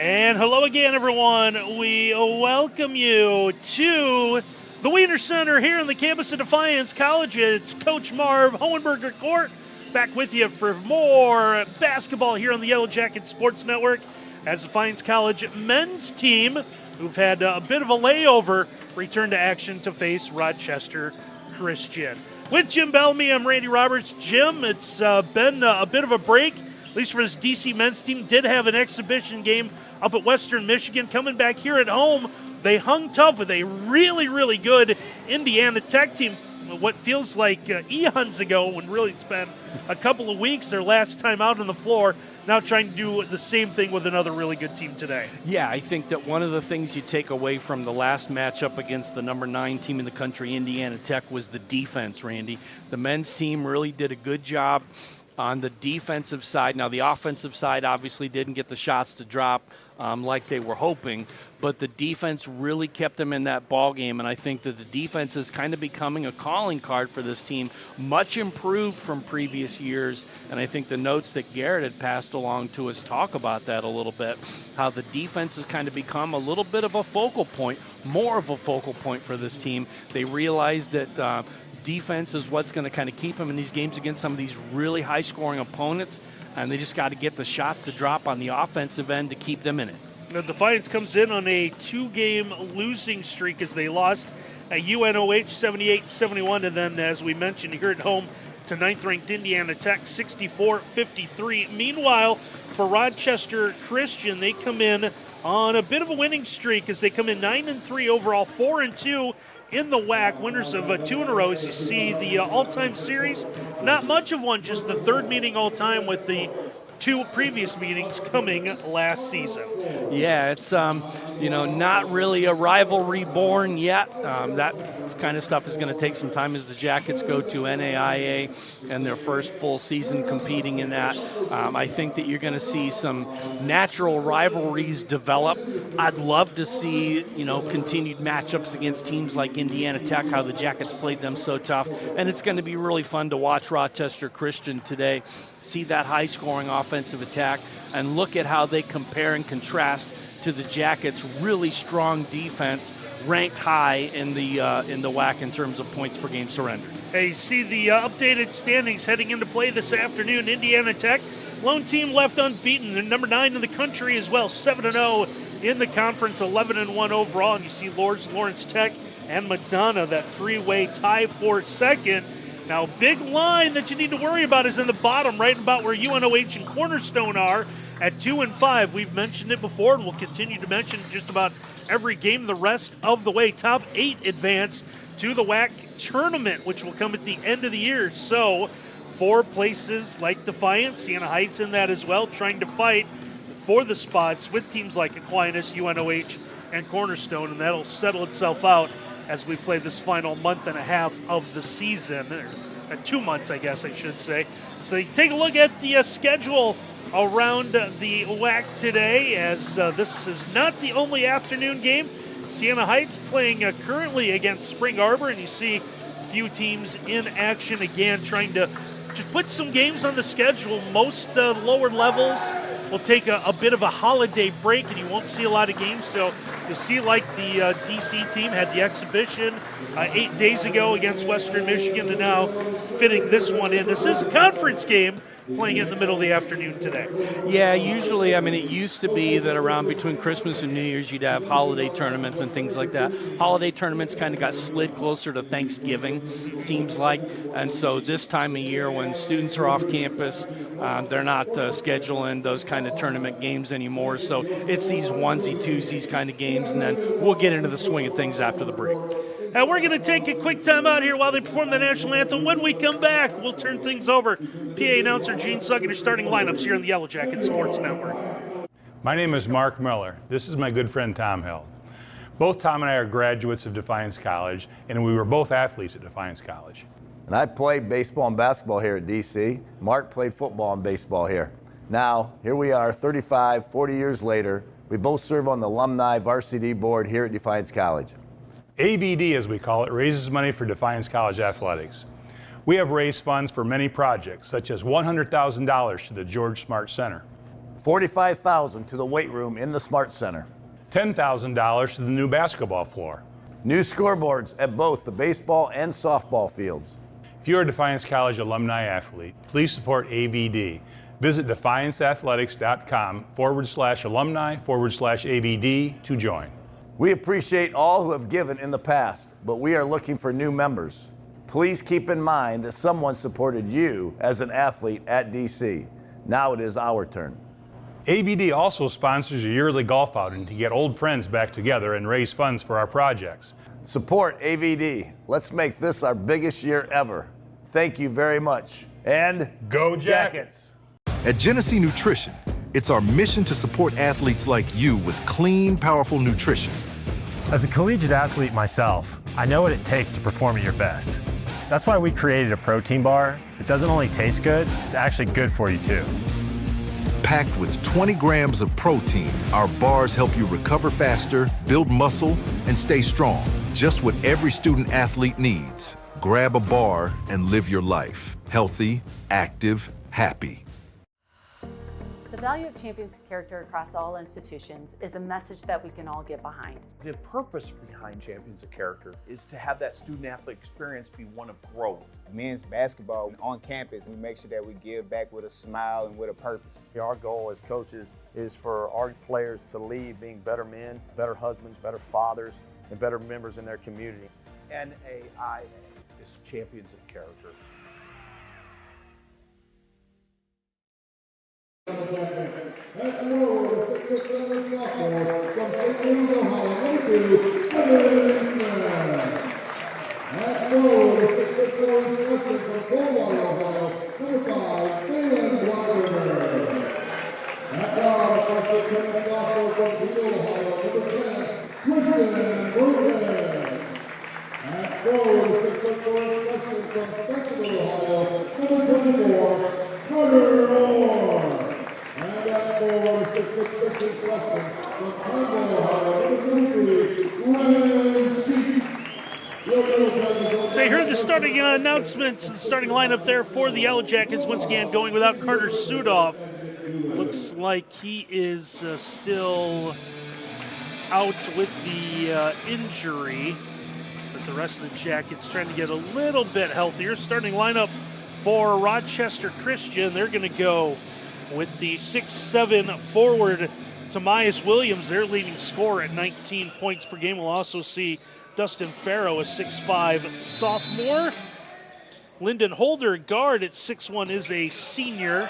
And hello again, everyone. We welcome you to the Wiener Center here on the campus of Defiance College. It's Coach Marv Hohenberger Court back with you for more basketball here on the Yellow Jacket Sports Network as Defiance College men's team, who've had a bit of a layover, return to action to face Rochester Christian. With Jim Bellamy, I'm Randy Roberts. Jim, it's been a bit of a break, at least for this DC men's team. Did have an exhibition game up at Western Michigan. Coming back here at home, they hung tough with a really, really good Indiana Tech team. What feels like eons ago, when really it's been a couple of weeks, their last time out on the floor. Now trying to do the same thing with another really good team today. Yeah, I think that one of the things you take away from the last matchup against the number 9 team in the country, Indiana Tech, was the defense, Randy. The men's team really did a good job on the defensive side. Now, the offensive side obviously didn't get the shots to drop like they were hoping, but the defense really kept them in that ball game, and I think that the defense is kind of becoming a calling card for this team, much improved from previous years, and I think the notes that Garrett had passed along to us talk about that a little bit, how the defense has kind of become a little bit of a focal point, more of a focal point for this team. They realize that defense is what's going to kind of keep them in these games against some of these really high-scoring opponents, and they just got to get the shots to drop on the offensive end to keep them in it. Now, Defiance comes in on a 2-game losing streak as they lost at UNOH 78-71, and then, as we mentioned, here at home to 9th-ranked Indiana Tech 64-53. Meanwhile, for Rochester Christian, they come in on a bit of a winning streak as they come in 9-3 overall, 4-2 in the WAC, winners of 2 in a row. As you see the all-time series, not much of one, just the 3rd meeting all-time, with the 2 previous meetings coming last season. Yeah, it's not really a rivalry born yet. That kind of stuff is going to take some time as the Jackets go to NAIA and their first full season competing in that. I think that you're going to see some natural rivalries develop. I'd love to see continued matchups against teams like Indiana Tech, how the Jackets played them so tough, and it's going to be really fun to watch Rochester Christian today, see that high-scoring offensive attack, and look at how they compare and contrast to the Jackets' really strong defense, ranked high in the WAC in terms of points per game surrendered. Hey, you see the updated standings heading into play this afternoon. Indiana Tech, lone team left unbeaten. They're number 9 in the country as well, 7-0 in the conference, 11-1 overall. And you see Lawrence Tech and Madonna, that 3-way tie for second. Now, big line that you need to worry about is in the bottom, right about where UNOH and Cornerstone are at 2-5. We've mentioned it before, and we'll continue to mention just about every game the rest of the way. Top 8 advance to the WAC tournament, which will come at the end of the year. So, 4 places like Defiance, Siena Heights in that as well, trying to fight for the spots with teams like Aquinas, UNOH, and Cornerstone, and that'll settle itself out as we play this final month and a half of the season, or 2 months, I guess I should say. So you take a look at the schedule around the WAC today, as this is not the only afternoon game. Siena Heights playing currently against Spring Arbor, and you see a few teams in action again, trying to just put some games on the schedule. Most lower levels will take a bit of a holiday break, and you won't see a lot of games. So you'll see, like the DC team had the exhibition 8 days ago against Western Michigan, and now fitting this one in. This is a conference game, playing it in the middle of the afternoon today. Yeah, usually, it used to be that around between Christmas and New Year's you'd have holiday tournaments and things like that. Holiday tournaments kind of got slid closer to Thanksgiving, seems like, and so this time of year when students are off campus, they're not scheduling those kind of tournament games anymore, so it's these onesie-twosies kind of games, and then we'll get into the swing of things after the break. We're going to take a quick time out here while they perform the national anthem. When we come back, we'll turn things over. PA announcer Gene Suggen, your starting lineups here on the Yellow Jacket Sports Network. My name is Mark Miller. This is my good friend Tom Hill. Both Tom and I are graduates of Defiance College, and we were both athletes at Defiance College. And I played baseball and basketball here at DC. Mark played football and baseball here. Now, here we are 35, 40 years later. We both serve on the alumni varsity board here at Defiance College. AVD, as we call it, raises money for Defiance College athletics. We have raised funds for many projects, such as $100,000 to the George Smart Center. $45,000 to the weight room in the Smart Center. $10,000 to the new basketball floor. New scoreboards at both the baseball and softball fields. If you're a Defiance College alumni athlete, please support AVD. Visit defianceathletics.com/alumni/AVD to join. We appreciate all who have given in the past, but we are looking for new members. Please keep in mind that someone supported you as an athlete at DC. Now it is our turn. AVD also sponsors a yearly golf outing to get old friends back together and raise funds for our projects. Support AVD. Let's make this our biggest year ever. Thank you very much. And Go Jackets! At Genesee Nutrition, it's our mission to support athletes like you with clean, powerful nutrition. As a collegiate athlete myself, I know what it takes to perform at your best. That's why we created a protein bar. It doesn't only taste good, it's actually good for you too. Packed with 20 grams of protein, our bars help you recover faster, build muscle, and stay strong. Just what every student athlete needs. Grab a bar and live your life. Healthy, active, happy. The value of champions of character across all institutions is a message that we can all get behind. The purpose behind Champions of Character is to have that student-athlete experience be one of growth. Men's basketball on campus, we make sure that we give back with a smile and with a purpose. Our goal as coaches is for our players to leave being better men, better husbands, better fathers, and better members in their community. NAIA is Champions of Character. So here are the starting announcements, the starting lineup there for the Yellow Jackets. Once again, going without Carter Sudoff. Looks like he is still out with the injury. But the rest of the Jackets trying to get a little bit healthier. Starting lineup for Rochester Christian. They're going to go with the 6'7" forward Tomias Williams, their leading scorer at 19 points per game. We'll also see Dustin Farrow, a 6'5" sophomore. Lyndon Holder, guard at 6'1", is a senior.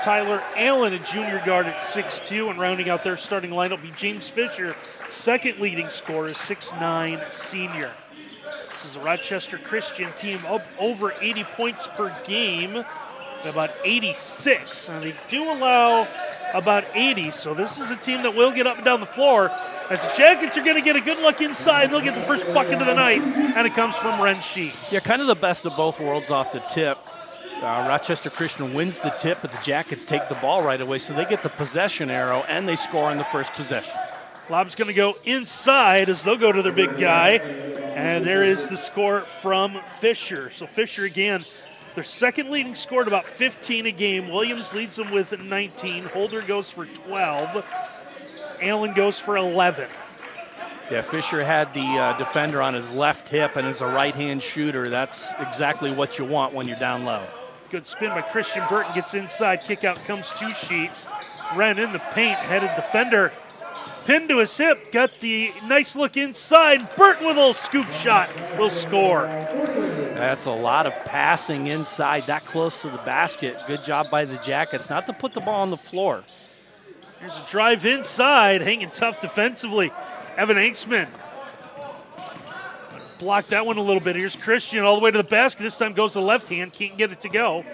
Tyler Allen, a junior guard at 6'2", and rounding out their starting lineup will be James Fisher, second leading scorer, 6'9", senior. This is a Rochester Christian team up over 80 points per game, at about 86. And they do allow about 80, so this is a team that will get up and down the floor. As the Jackets are going to get a good look inside, they'll get the first bucket of the night, and it comes from Ren Sheets. Yeah, kind of the best of both worlds off the tip. Rochester Christian wins the tip, but the Jackets take the ball right away, so they get the possession arrow, and they score on the first possession. Lob's going to go inside as they'll go to their big guy, and there is the score from Fisher. So Fisher, again, their second leading scorer at about 15 a game. Williams leads them with 19. Holder goes for 12. Allen goes for 11. Yeah, Fisher had the defender on his left hip and is a right-hand shooter. That's exactly what you want when you're down low. Good spin by Christian Burton, gets inside. Kick out comes two Sheets. Ren in the paint, headed defender. Pinned to his hip, got the nice look inside. Burton with a little scoop shot will score. That's a lot of passing inside, that close to the basket. Good job by the Jackets not to put the ball on the floor. Here's a drive inside, hanging tough defensively. Evan Hanksman blocked that one a little bit. Here's Christian all the way to the basket. This time goes the left hand, can't get it to go.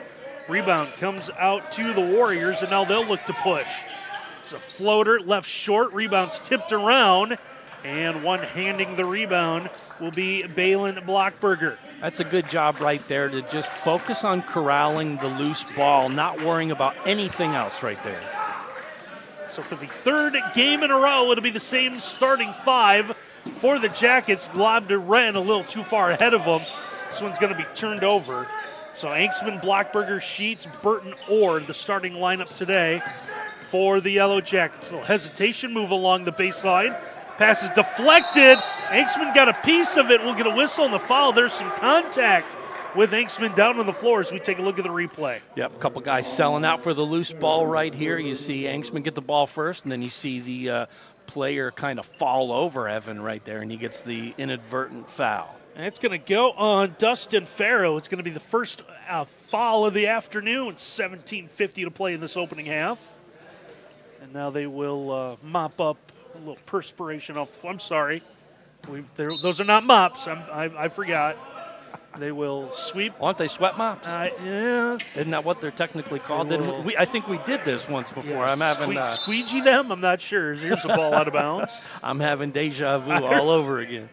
Rebound comes out to the Warriors, and now they'll look to push. It's a floater, left short, rebounds tipped around, and one handing the rebound will be Balin Blockberger. That's a good job right there to just focus on corralling the loose ball, not worrying about anything else right there. So for the third game in a row, it'll be the same starting five for the Jackets. Lob to Ren, a little too far ahead of them. This one's going to be turned over. So Anksman, Blockberger, Sheets, Burton, Ord, the starting lineup today for the Yellow Jackets. A little hesitation move along the baseline. Pass is deflected. Anksman got a piece of it. We'll get a whistle on the foul. There's some contact with Anksman down on the floor as we take a look at the replay. Yep, a couple guys selling out for the loose ball right here. You see Anksman get the ball first, and then you see the player kind of fall over Evan right there, and he gets the inadvertent foul. And it's going to go on Dustin Farrow. It's going to be the first foul of the afternoon. 17:50 to play in this opening half. And now they will mop up a little perspiration off the floor. I'm sorry. Those are not mops. I forgot. They will sweep. Aren't they sweat mops? Yeah. Isn't that what they're technically called? I think we did this once before. Yeah, I'm having squeegee them? I'm not sure. Here's the ball out of bounds. I'm having deja vu all over again.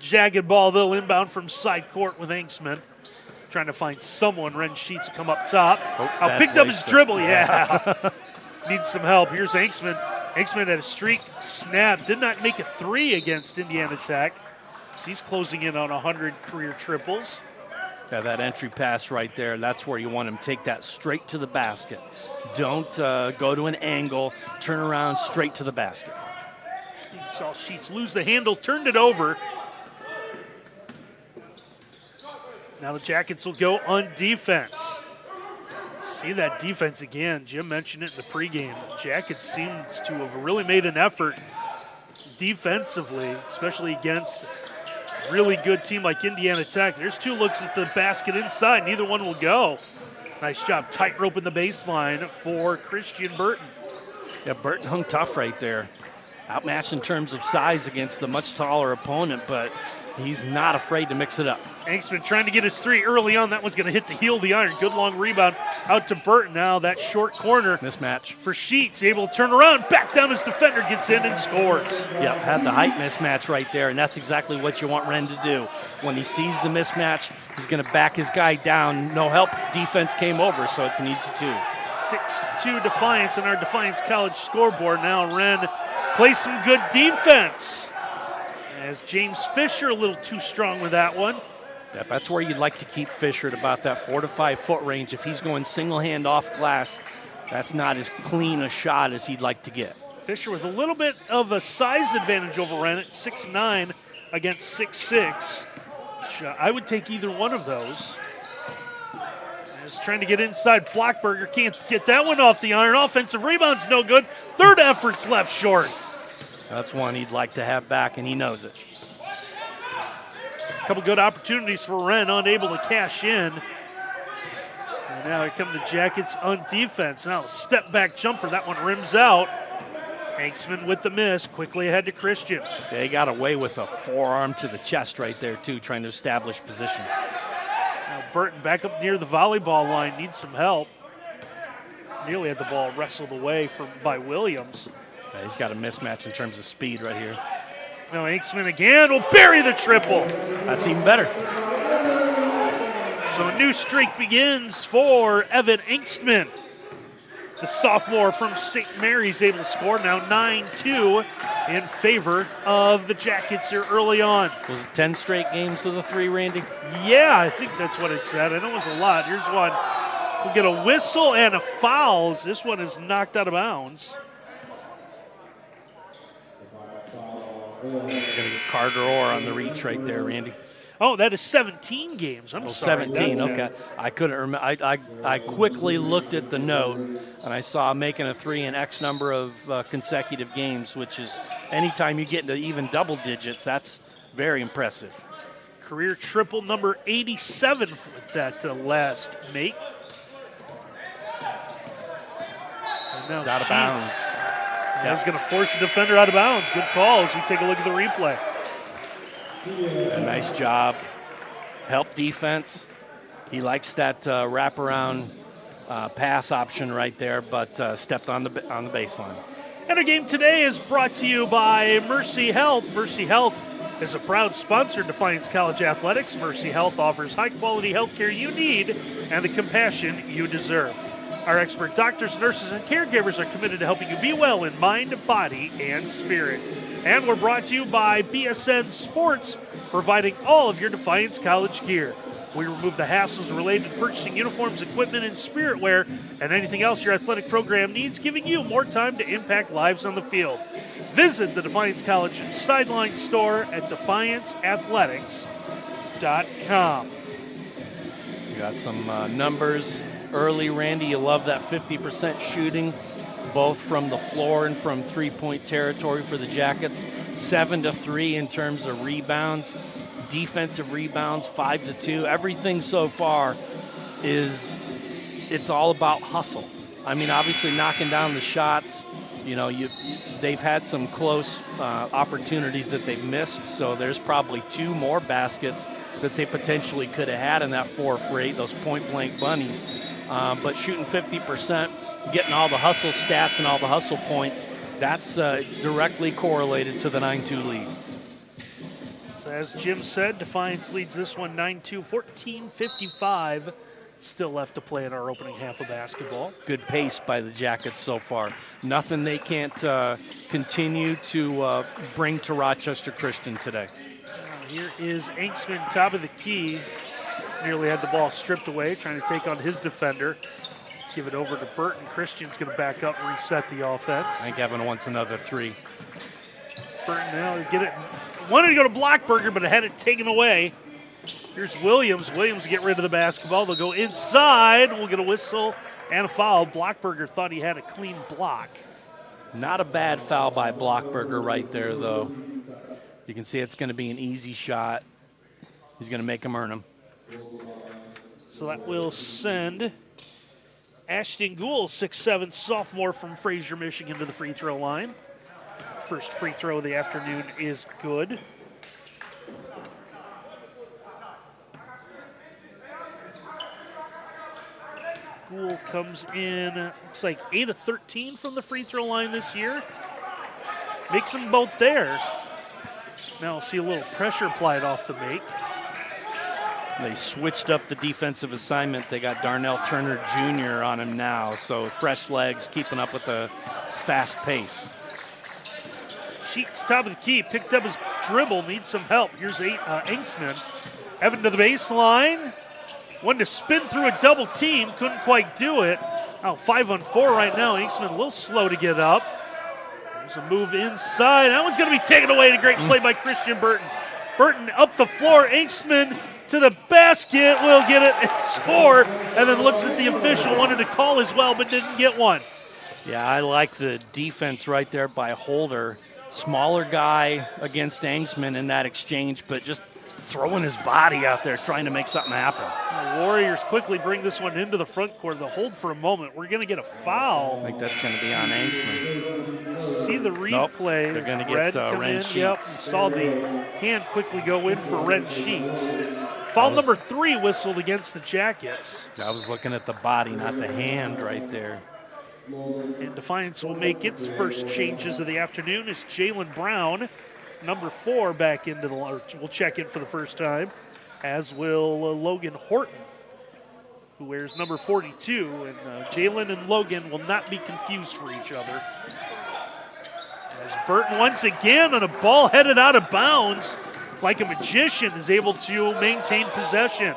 Jagged ball, though, inbound from side court with Anksman. Trying to find someone. Ren Sheets come up top. Picked up his dribble. Yeah. Needs some help. Here's Anksman. Anksman had a streak snap. Did not make a three against Indiana Tech. So he's closing in on 100 career triples. Yeah, that entry pass right there, that's where you want him. Take that straight to the basket. Don't go to an angle. Turn around straight to the basket. You saw Sheets lose the handle, turned it over. Now the Jackets will go on defense. See that defense again. Jim mentioned it in the pregame. Jackets seems to have really made an effort defensively, especially against a really good team like Indiana Tech. There's two looks at the basket inside. Neither one will go. Nice job tightrope in the baseline for Christian Burton. Yeah, Burton hung tough right there. Outmatched in terms of size against the much taller opponent, but he's not afraid to mix it up. Anksman trying to get his three early on. That one's going to hit the heel of the iron. Good long rebound out to Burton. Now that short corner. Mismatch. For Sheets. Able to turn around. Back down his defender. Gets in and scores. Yep, had the height mismatch right there, and that's exactly what you want Ren to do. When he sees the mismatch, he's going to back his guy down. No help. Defense came over, so it's an easy two. 6-2 Defiance on our Defiance College scoreboard. Now Ren plays some good defense. As James Fisher a little too strong with that one. Yep, that's where you'd like to keep Fisher at about that 4 to 5 foot range. If he's going single hand off glass, that's not as clean a shot as he'd like to get. Fisher with a little bit of a size advantage over Ren at 6'9" against 6'6", which I would take either one of those. Just trying to get inside. Blockberger can't get that one off the iron. Offensive rebound's no good. Third effort's left short. That's one he'd like to have back, and he knows it. A couple good opportunities for Ren, unable to cash in. And now here come the Jackets on defense. Now step back jumper, that one rims out. Anksman with the miss, quickly ahead to Christian. They got away with a forearm to the chest right there too, trying to establish position. Now Burton back up near the volleyball line, needs some help. Nearly had the ball wrestled away by Williams. Yeah, he's got a mismatch in terms of speed right here. Now Anksman again will bury the triple. That's even better. So a new streak begins for Evan Anksman. The sophomore from St. Mary's able to score now 9-2 in favor of the Jackets here early on. Was it 10 straight games with a 3, Randy? Yeah, I think that's what it said. I know it was a lot. Here's one. We'll get a whistle and a foul. This one is knocked out of bounds. Going to get Carter Orr on the reach right there, Randy. Oh, that is 17 games. I'm sorry. 17, okay. I couldn't remember. I quickly looked at the note, and I saw making a 3 in X number of consecutive games, which is anytime you get into even double digits, that's very impressive. Career triple number 87 with that last make. And now It's out of bounds. He's going to force the defender out of bounds. Good call as we take a look at the replay. A nice job. Help defense. He likes that wraparound pass option right there, but stepped on the baseline. And our game today is brought to you by Mercy Health. Mercy Health is a proud sponsor of Defiance College Athletics. Mercy Health offers high-quality health care you need and the compassion you deserve. Our expert doctors, nurses, and caregivers are committed to helping you be well in mind, body, and spirit. And we're brought to you by BSN Sports, providing all of your Defiance College gear. We remove the hassles related to purchasing uniforms, equipment, and spirit wear, and anything else your athletic program needs, giving you more time to impact lives on the field. Visit the Defiance College Sideline Store at DefianceAthletics.com. We got some numbers early, Randy. You love that 50% shooting, both from the floor and from three-point territory for the Jackets. 7-3 in terms of rebounds. Defensive rebounds, 5-2. Everything so far it's all about hustle. I mean, obviously knocking down the shots. You know, they've had some close opportunities that they've missed, so there's probably 2 more baskets that they potentially could have had in that 4 for 8, those point-blank bunnies. But shooting 50%, getting all the hustle stats and all the hustle points, that's directly correlated to the 9-2 lead. So as Jim said, Defiance leads this one 9-2, 14:55 still left to play in our opening half of basketball. Good pace by the Jackets so far. Nothing they can't continue to bring to Rochester Christian today. Here is Inksman, top of the key. Nearly had the ball stripped away, trying to take on his defender. Give it over to Burton. Christian's going to back up and reset the offense. I think Evan wants another 3. Burton now get it. Wanted to go to Blockberger, but had it taken away. Here's Williams. Williams get rid of the basketball. They'll go inside. We'll get a whistle and a foul. Blockberger thought he had a clean block. Not a bad foul by Blockberger right there, though. You can see it's going to be an easy shot. He's going to make him earn them. So that will send Ashton Gould, 6'7", sophomore from Fraser, Michigan, to the free throw line. First free throw of the afternoon is good. Gould comes in, looks like 8 of 13 from the free throw line this year. Makes them both there. Now we'll see a little pressure applied off the make. They switched up the defensive assignment. They got Darnell Turner Jr. on him now, so fresh legs, keeping up with the fast pace. Sheets, top of the key, picked up his dribble, needs some help. Here's Inksman. Evan to the baseline. Wanted to spin through a double team, couldn't quite do it. Now 5-on-4 right now. Inksman a little slow to get up. There's a move inside. That one's going to be taken away. A great play by Christian Burton. Burton up the floor. Inksman to the basket, will get it and score, and then looks at the official, wanted to call as well, but didn't get one. Yeah, I like the defense right there by Holder. Smaller guy against Angsman in that exchange, but just throwing his body out there, trying to make something happen. The Warriors quickly bring this one into the front court. They'll hold for a moment. We're going to get a foul. I think that's going to be on Angsman. See the replay. Nope, they're going to get Ren Sheets. Yep, saw the hand quickly go in for Ren Sheets. Foul number 3 whistled against the Jackets. I was looking at the body, not the hand right there. And Defiance will make its first changes of the afternoon as Jalen Brown, number 4, back into the will check in for the first time, as will Logan Horton, who wears number 42. And Jalen and Logan will not be confused for each other. As Burton once again on a ball headed out of bounds, like a magician, is able to maintain possession.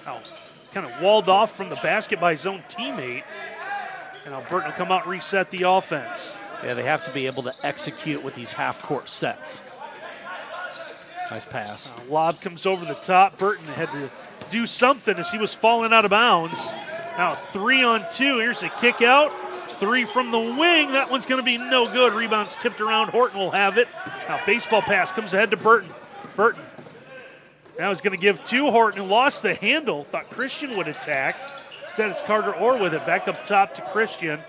Now, kind of walled off from the basket by his own teammate. And now Burton will come out and reset the offense. Yeah, they have to be able to execute with these half-court sets. Nice pass. Lob comes over the top. Burton had to do something as he was falling out of bounds. Now 3-on-2. Here's a kick out. 3 from the wing. That one's going to be no good. Rebound's tipped around. Horton will have it. Now baseball pass comes ahead to Burton. Burton now he's going to give to Horton, who lost the handle. Thought Christian would attack. Instead, it's Carter Orr with it. Back up top to Christian.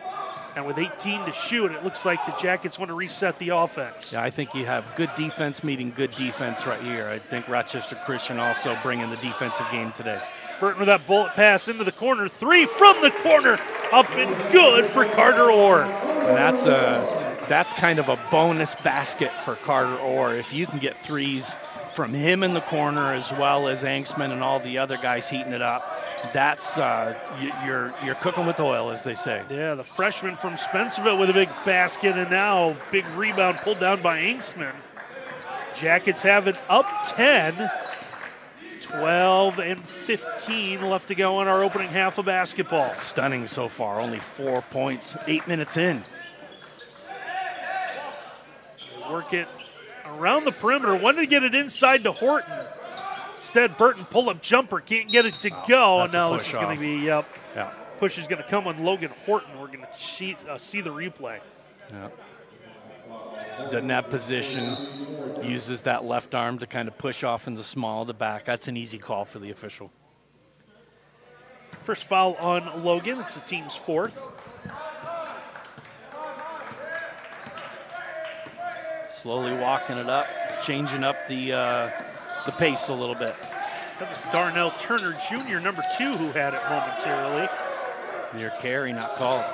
And with 18 to shoot, it looks like the Jackets want to reset the offense. Yeah, I think you have good defense meeting good defense right here. I think Rochester Christian also bringing the defensive game today. Burton with that bullet pass into the corner. 3 from the corner. Up and good for Carter Orr. And that's kind of a bonus basket for Carter Orr. If you can get threes from him in the corner as well as Angsman and all the other guys heating it up, that's you're cooking with oil, as they say. Yeah, the freshman from Spencerville with a big basket, and now big rebound pulled down by Inksman. Jackets have it up 10. 12 and 15 left to go in our opening half of basketball. Stunning so far, only 4 points, 8 minutes in. Work it around the perimeter, wanted to get it inside to Horton. Instead, Burton pull-up jumper, can't get it to go. That's a Now this push is going off. to be, Yeah. push is going to come on Logan Horton. We're going to see the replay. Yeah. Doesn't have position, uses that left arm to kind of push off in the small of the back. That's an easy call for the official. First foul on Logan. It's the team's fourth. Slowly walking it up, changing up the pace a little bit. That was Darnell Turner Jr., number 2, who had it momentarily. Near carry, not called.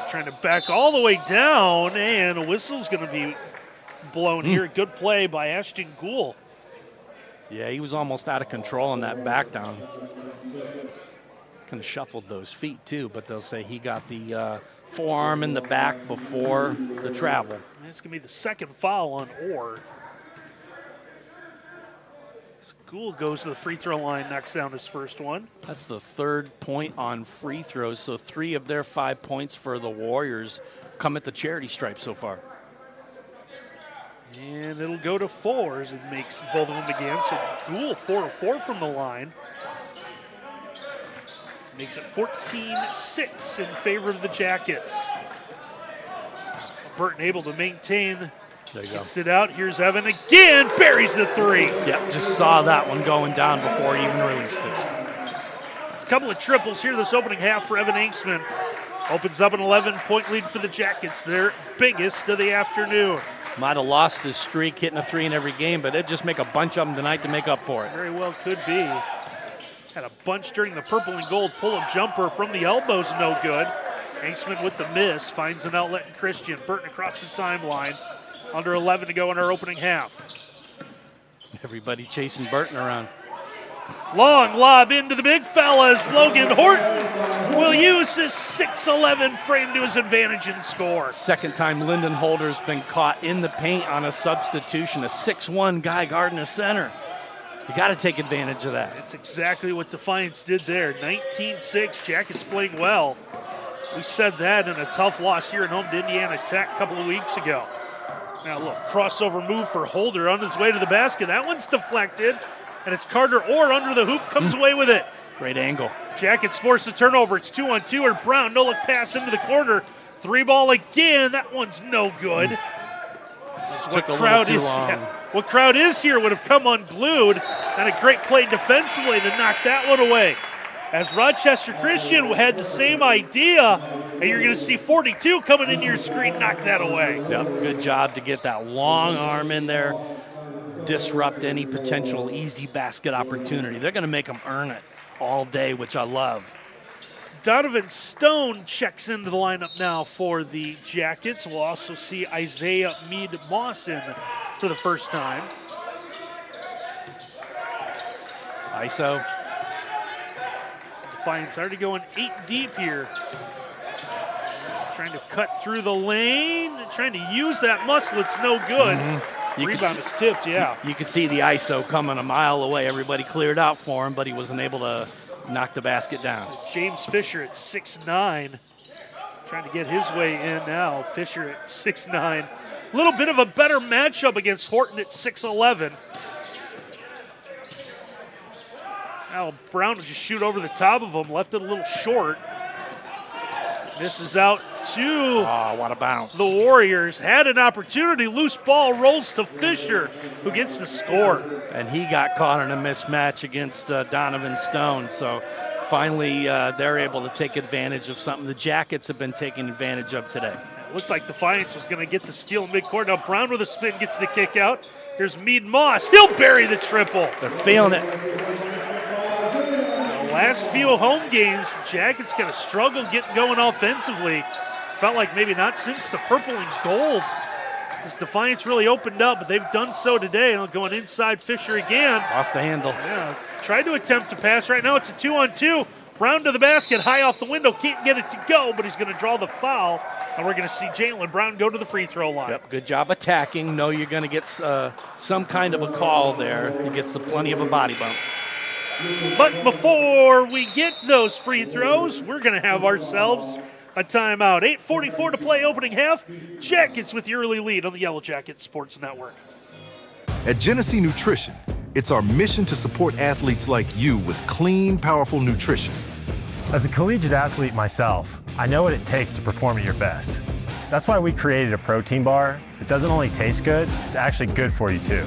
Trying to back all the way down, and a whistle's going to be blown here. Good play by Ashton Gould. Yeah, he was almost out of control on that back down. Kind of shuffled those feet too, but they'll say he got the forearm in the back before the travel. That's going to be the second foul on Orr. Gould goes to the free throw line, knocks down his first one. That's the third point on free throws, so 3 of their 5 points for the Warriors come at the charity stripe so far. And it'll go to 4 as it makes both of them again. So Gould 4 of 4 from the line. Makes it 14-6 in favor of the Jackets. Burton able to maintain. There you go. Gets it out. Here's Evan again. Buries the 3. Yep, just saw that one going down before he even released it. There's a couple of triples here this opening half for Evan Inksman. Opens up an 11-point lead for the Jackets. Their biggest of the afternoon. Might have lost his streak hitting a 3 in every game, but it'd just make a bunch of them tonight to make up for it. Very well could be. Had a bunch during the purple and gold pull-up jumper from the elbows, no good. Inksman with the miss, finds an outlet in Christian. Burton across the timeline. Under 11 to go in our opening half. Everybody chasing Burton around. Long lob into the big fellas. Logan Horton will use his 6'11 frame to his advantage and score. Second time Lyndon Holder's been caught in the paint on a substitution. A 6'1 guy guarding a center. You got to take advantage of that. That's exactly what Defiance did there. 19-6, Jackets playing well. We said that in a tough loss here at home to Indiana Tech a couple of weeks ago. Now look, crossover move for Holder on his way to the basket. That one's deflected, and it's Carter Orr under the hoop, comes away with it. Great angle. Jackets force a turnover. It's 2-on-2, and Brown, no-look pass into the corner. 3-ball again. That one's no good. Took a little too long. What crowd is here would have come unglued, and a great play defensively to knock that one away. As Rochester Christian had the same idea, and you're going to see 42 coming into your screen, knock that away. Yep, good job to get that long arm in there, disrupt any potential easy basket opportunity. They're going to make them earn it all day, which I love. Donovan Stone checks into the lineup now for the Jackets. We'll also see Isaiah Meade-Moss in for the first time. ISO. Defiance already going 8 deep here. Just trying to cut through the lane, trying to use that muscle. It's no good. Rebound is tipped, yeah. You could see the ISO coming a mile away. Everybody cleared out for him, but he wasn't able to knock the basket down. James Fisher at 6'9", trying to get his way in now. Fisher at 6'9". A little bit of a better matchup against Horton at 6'11". Now Brown would just shoot over the top of him, left it a little short. Misses out to Oh, what a bounce. the Warriors. Had an opportunity, loose ball rolls to Fisher, who gets the score. And he got caught in a mismatch against Donovan Stone. So finally they're able to take advantage of something the Jackets have been taking advantage of today. It looked like Defiance was going to get the steal in midcourt. Now Brown with a spin gets the kick out. Here's Meade-Moss. He'll bury the triple. They're feeling it. Last few home games, the Jackets kind of struggled getting going offensively. Felt like maybe not since the purple and gold. This Defiance really opened up, but they've done so today. Going inside Fisher again. Lost the handle. Yeah, tried to attempt to pass. Right now it's a 2-on-2. Brown to the basket, high off the window. Can't get it to go, but he's going to draw the foul And we're going to see Jalen Brown go to the free throw line. Yep, good job attacking. Know you're going to get some kind of a call there. He gets plenty of a body bump. But before we get those free throws, we're going to have ourselves a timeout. 8:44 to play, opening half. Jackets with the early lead on the Yellow Jackets Sports Network. At Genesee Nutrition, it's our mission to support athletes like you with clean, powerful nutrition. As a collegiate athlete myself, I know what it takes to perform at your best. That's why we created a protein bar that doesn't only taste good, it's actually good for you too.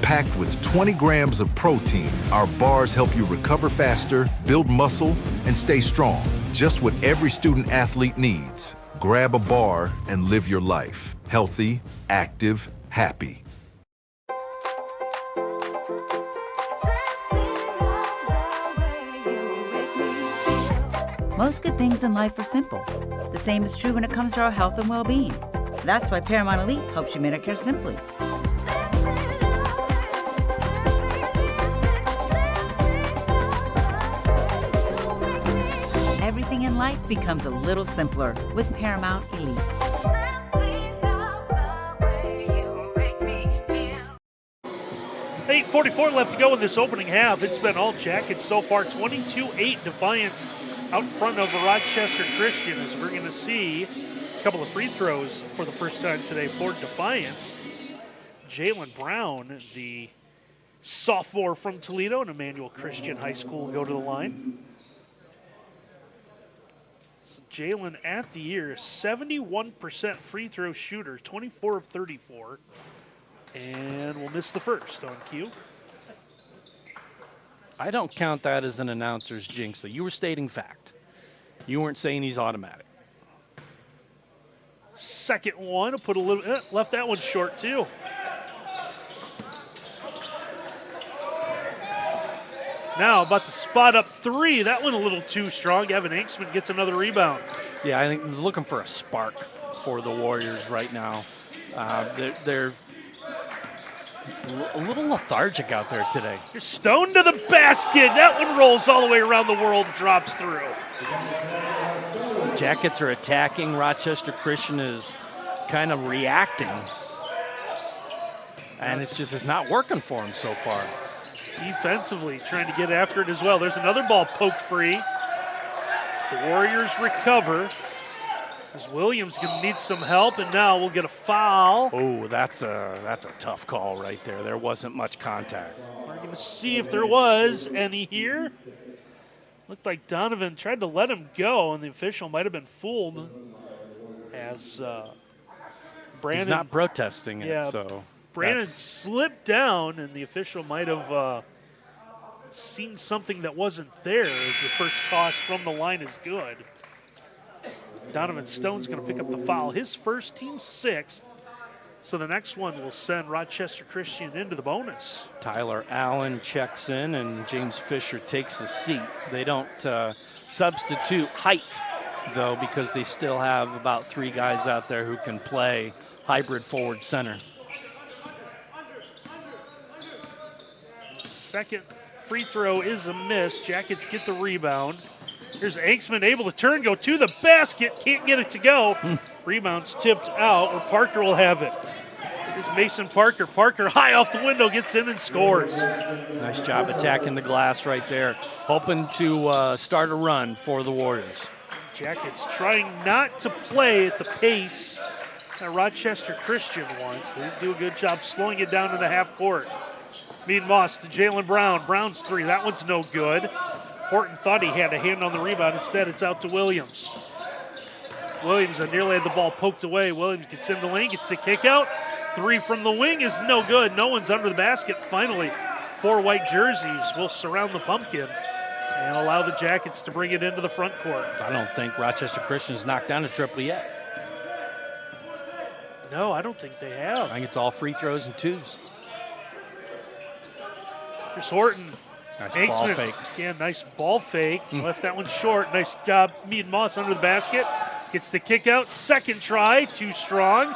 Packed with 20 grams of protein, our bars help you recover faster, build muscle, and stay strong. Just what every student athlete needs. Grab a bar and live your life. Healthy, active, happy. Most good things in life are simple. The same is true when it comes to our health and well-being. That's why Paramount Elite helps you manicure simply. Everything in life becomes a little simpler with Paramount Elite. 8:44 left to go in this opening half. It's been all Jackets so far. 22-8 Defiance out in front of Rochester Christian, as we're going to see a couple of free throws for the first time today for Defiance. Jalen Brown, the sophomore from Toledo and Emmanuel Christian High School, will go to the line. So Jalen at the year, 71% free throw shooter, 24 of 34. And we'll miss the first on cue. I don't count that as an announcer's jinx. So you were stating fact. You weren't saying he's automatic. Second one, put a little, left that one short too. Now about to spot up three. That one a little too strong. Evan Hanksman gets another rebound. Yeah, I think he's looking for a spark for the Warriors right now. They're a little lethargic out there today. Stone to the basket. That one rolls all the way around the world, drops through. Jackets are attacking. Rochester Christian is kind of reacting. And it's not working for him so far. Defensively, trying to get after it as well. There's another ball poked free. The Warriors recover. As Williams going to need some help, and now we'll get a foul. Oh, that's a tough call right there. There wasn't much contact. We're going to see if there was any here. Looked like Donovan tried to let him go, and the official might have been fooled. As Brandon, he's not protesting yeah, it, so Brandon slipped down, and the official might have seen something that wasn't there. As the first toss from the line is good. Donovan Stone's going to pick up the foul. His first, team sixth. So the next one will send Rochester Christian into the bonus. Tyler Allen checks in, and James Fisher takes a seat. They don't substitute height, though, because they still have about three guys out there who can play hybrid forward center. Second free throw is a miss. Jackets get the rebound. Here's Hanksman able to turn, go to the basket, can't get it to go. Rebound's tipped out, or Parker will have it. Here's Mason Parker. Parker high off the window, gets in and scores. Nice job attacking the glass right there. Hoping to start a run for the Warriors. Jackets trying not to play at the pace that Rochester Christian wants. They do a good job slowing it down in the half court. Mead Moss to Jalen Brown. Brown's three, that one's no good. Horton thought he had a hand on the rebound. Instead, it's out to Williams. Williams nearly had the ball poked away. Williams gets in the lane, gets the kick out. Three from the wing is no good. No one's under the basket. Finally, four white jerseys will surround the pumpkin and allow the Jackets to bring it into the front court. I don't think Rochester Christian has knocked down a triple yet. No, I don't think they have. I think it's all free throws and twos. Here's Horton. Nice Hanksman. ball fake. Yeah, nice ball fake. Left that one short. Nice job. Mead Moss under the basket. Gets the kick out. Second try. Too strong.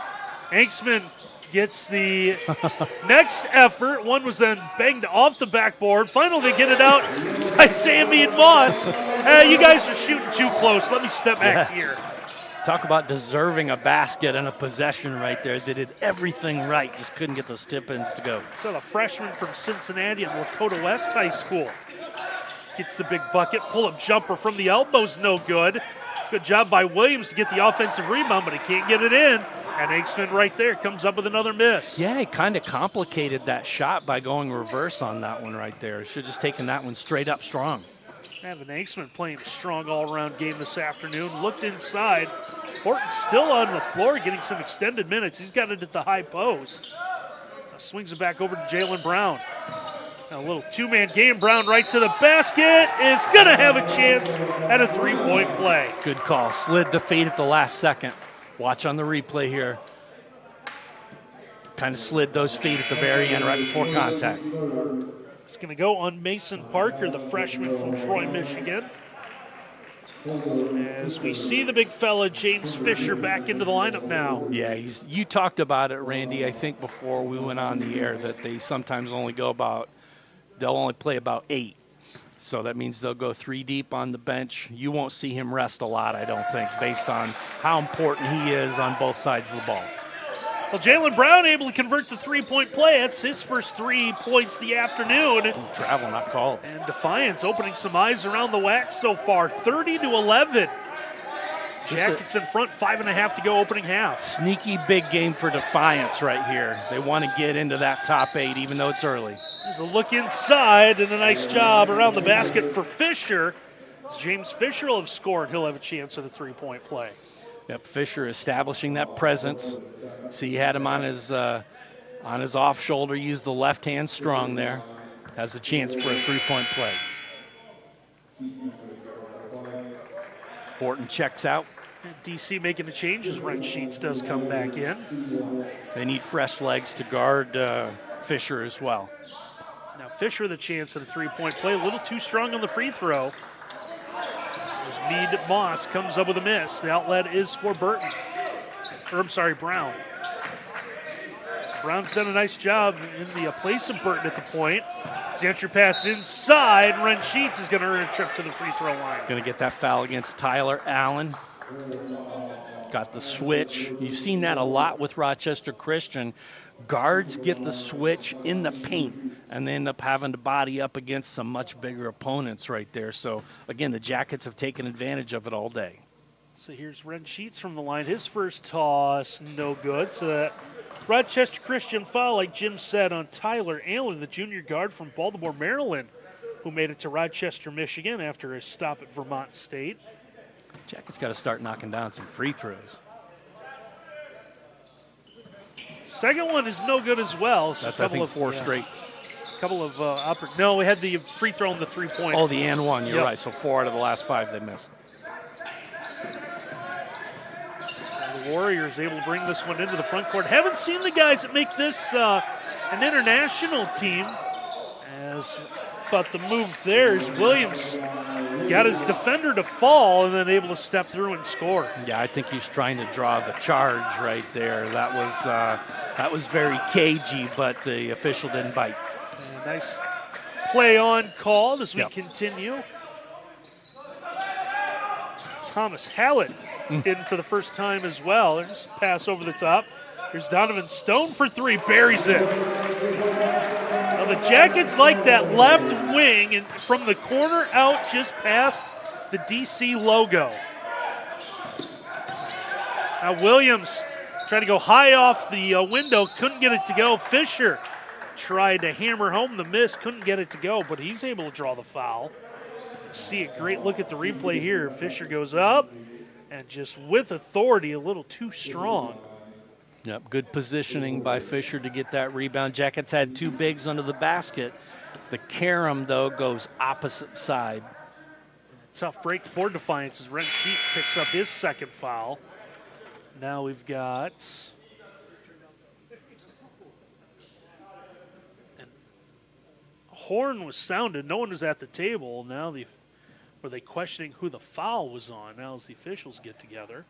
Hanksman gets the next effort. One was then banged off the backboard. Finally, they get it out. Isaiah Mead Moss. You guys are shooting too close. Let me step back here. Talk about deserving a basket and a possession right there. They did everything right, just couldn't get those tip-ins to go. So the freshman from Cincinnati at Lakota West High School gets the big bucket. Pull-up jumper from the elbow's no good. Good job by Williams to get the offensive rebound, but he can't get it in. And Aikman right there comes up with another miss. Yeah, he kind of complicated that shot by going reverse on that one right there. Should have just taken that one straight up strong. Evan Aikman playing a strong all-around game this afternoon. Looked inside. Horton still on the floor, getting some extended minutes. He's got it at the high post. Now swings it back over to Jalen Brown. Now a little two-man game. Brown right to the basket. Is going to have a chance at a three-point play. Good call. Slid the feet at the last second. Watch on the replay here. Kind of slid those feet at the very end right before contact. It's going to go on Mason Parker, the freshman from Troy, Michigan. As we see the big fella, James Fisher, back into the lineup now. Yeah, you talked about it, Randy, I think before we went on the air, that they sometimes they'll only play about 8. So that means they'll go 3 deep on the bench. You won't see him rest a lot, I don't think, based on how important he is on both sides of the ball. Well, Jalen Brown able to convert the three-point play. That's his first 3 points the afternoon. Ooh, travel not called. And Defiance opening some eyes around the wax so far, 30-11. Jackets in front, 5.5 to go opening half. Sneaky big game for Defiance right here. They want to get into that top 8 even though it's early. There's a look inside and a nice job around the basket for Fisher. As James Fisher will have scored, he'll have a chance at a three-point play. Yep, Fisher establishing that presence. See, he had him on his off shoulder, used the left hand strong there. Has a chance for a three-point play. Horton checks out. DC making a change as Ren Sheets does come back in. They need fresh legs to guard Fisher as well. Now Fisher the chance at a three-point play. A little too strong on the free throw. As Mead Moss comes up with a miss. The outlet is for Brown. So Brown's done a nice job in the place of Burton at the point. The entry pass inside. Ren Sheets is going to earn a trip to the free throw line. Going to get that foul against Tyler Allen. Got the switch. You've seen that a lot with Rochester Christian. Guards get the switch in the paint and they end up having to body up against some much bigger opponents right there. So, again, the Jackets have taken advantage of it all day. So here's Ren Sheets from the line. His first toss, no good. So that Rochester Christian foul, like Jim said, on Tyler Allen, the junior guard from Baltimore, Maryland, who made it to Rochester, Michigan after a stop at Vermont State. Jackets got to start knocking down some free throws. Second one is no good as well. So that's, I think, 4 straight. Couple of no, we had the free throw on the three-point. Oh, the and one, you're right. So 4 out of the last 5 they missed. So the Warriors able to bring this one into the front court. Haven't seen the guys that make this an international team. But the move there is Williams got his defender to fall and then able to step through and score. Yeah, I think he's trying to draw the charge right there. That was very cagey, but the official didn't bite. And nice play on call as we continue. Thomas Hallett in for the first time as well. There's a pass over the top. Here's Donovan Stone for 3, buries it. Now the Jackets like that left wing and from the corner out just past the DC logo. Now Williams tried to go high off the window, couldn't get it to go. Fisher tried to hammer home the miss, couldn't get it to go, but he's able to draw the foul. See a great look at the replay here. Fisher goes up and just with authority, a little too strong. Yep, good positioning by Fisher to get that rebound. Jackets had 2 bigs under the basket. The carom, though, goes opposite side. Tough break for Defiance as Ren Sheets picks up his second foul. Now we've got and horn was sounded. No one was at the table. Now were they questioning who the foul was on? Now as the officials get together.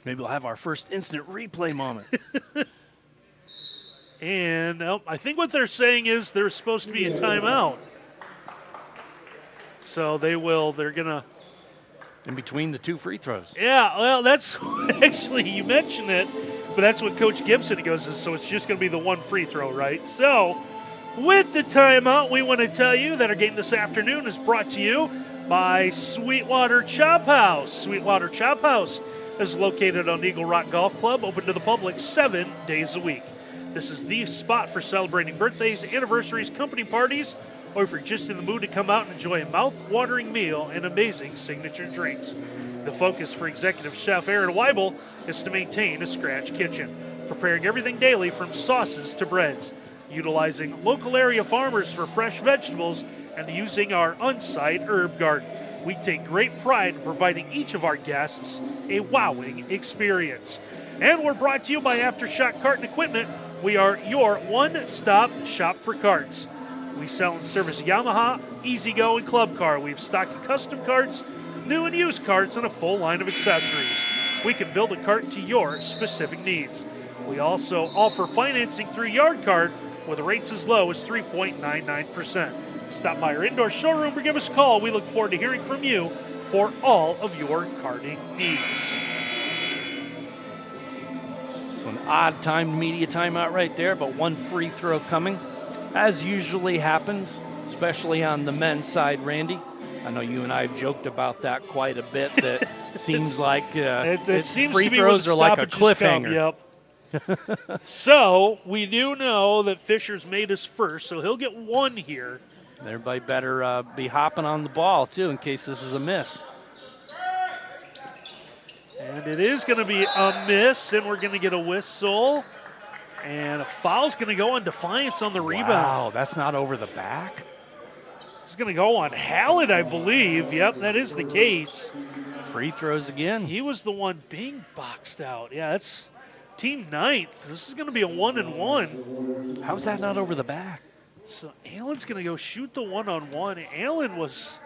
Maybe we'll have our first instant replay moment. And I think what they're saying is there's supposed to be a timeout. So they're going to In between the 2 free throws. Yeah, well, that's actually, you mentioned it, but that's what Coach Gibson goes, so it's just going to be the 1 free throw, right? So, with the timeout, we want to tell you that our game this afternoon is brought to you by Sweetwater Chop House. Sweetwater Chop House is located on Eagle Rock Golf Club, open to the public 7 days a week. This is the spot for celebrating birthdays, anniversaries, company parties, or if you're just in the mood to come out and enjoy a mouth-watering meal and amazing signature drinks. The focus for Executive Chef Aaron Weibel is to maintain a scratch kitchen, preparing everything daily from sauces to breads, utilizing local area farmers for fresh vegetables, and using our on-site herb garden. We take great pride in providing each of our guests a wowing experience. And we're brought to you by Aftershock Kart and Equipment. We are your one-stop shop for karts. We sell and service Yamaha, E-Z-GO, and Club Car. We have stocked custom karts, new and used karts, and a full line of accessories. We can build a kart to your specific needs. We also offer financing through Yard Card with rates as low as 3.99%. Stop by our indoor showroom or give us a call. We look forward to hearing from you for all of your karting needs. So an odd timed media timeout right there, but 1 free throw coming. As usually happens, especially on the men's side, Randy. I know you and I have joked about that quite a bit. That seems like it seems free to be throws are like a cliffhanger. Yep. So we do know that Fisher's made us first, so he'll get 1 here. Everybody better be hopping on the ball, too, in case this is a miss. And it is going to be a miss, and we're going to get a whistle. And a foul's going to go on Defiance on the rebound. Wow, that's not over the back? It's going to go on Hallett, I believe. Yep, that is the case. Free throws again. He was the one being boxed out. Yeah, that's team 9th. This is going to be a 1-and-1. How's that not over the back? So Allen's going to go shoot the 1-on-1. Allen looked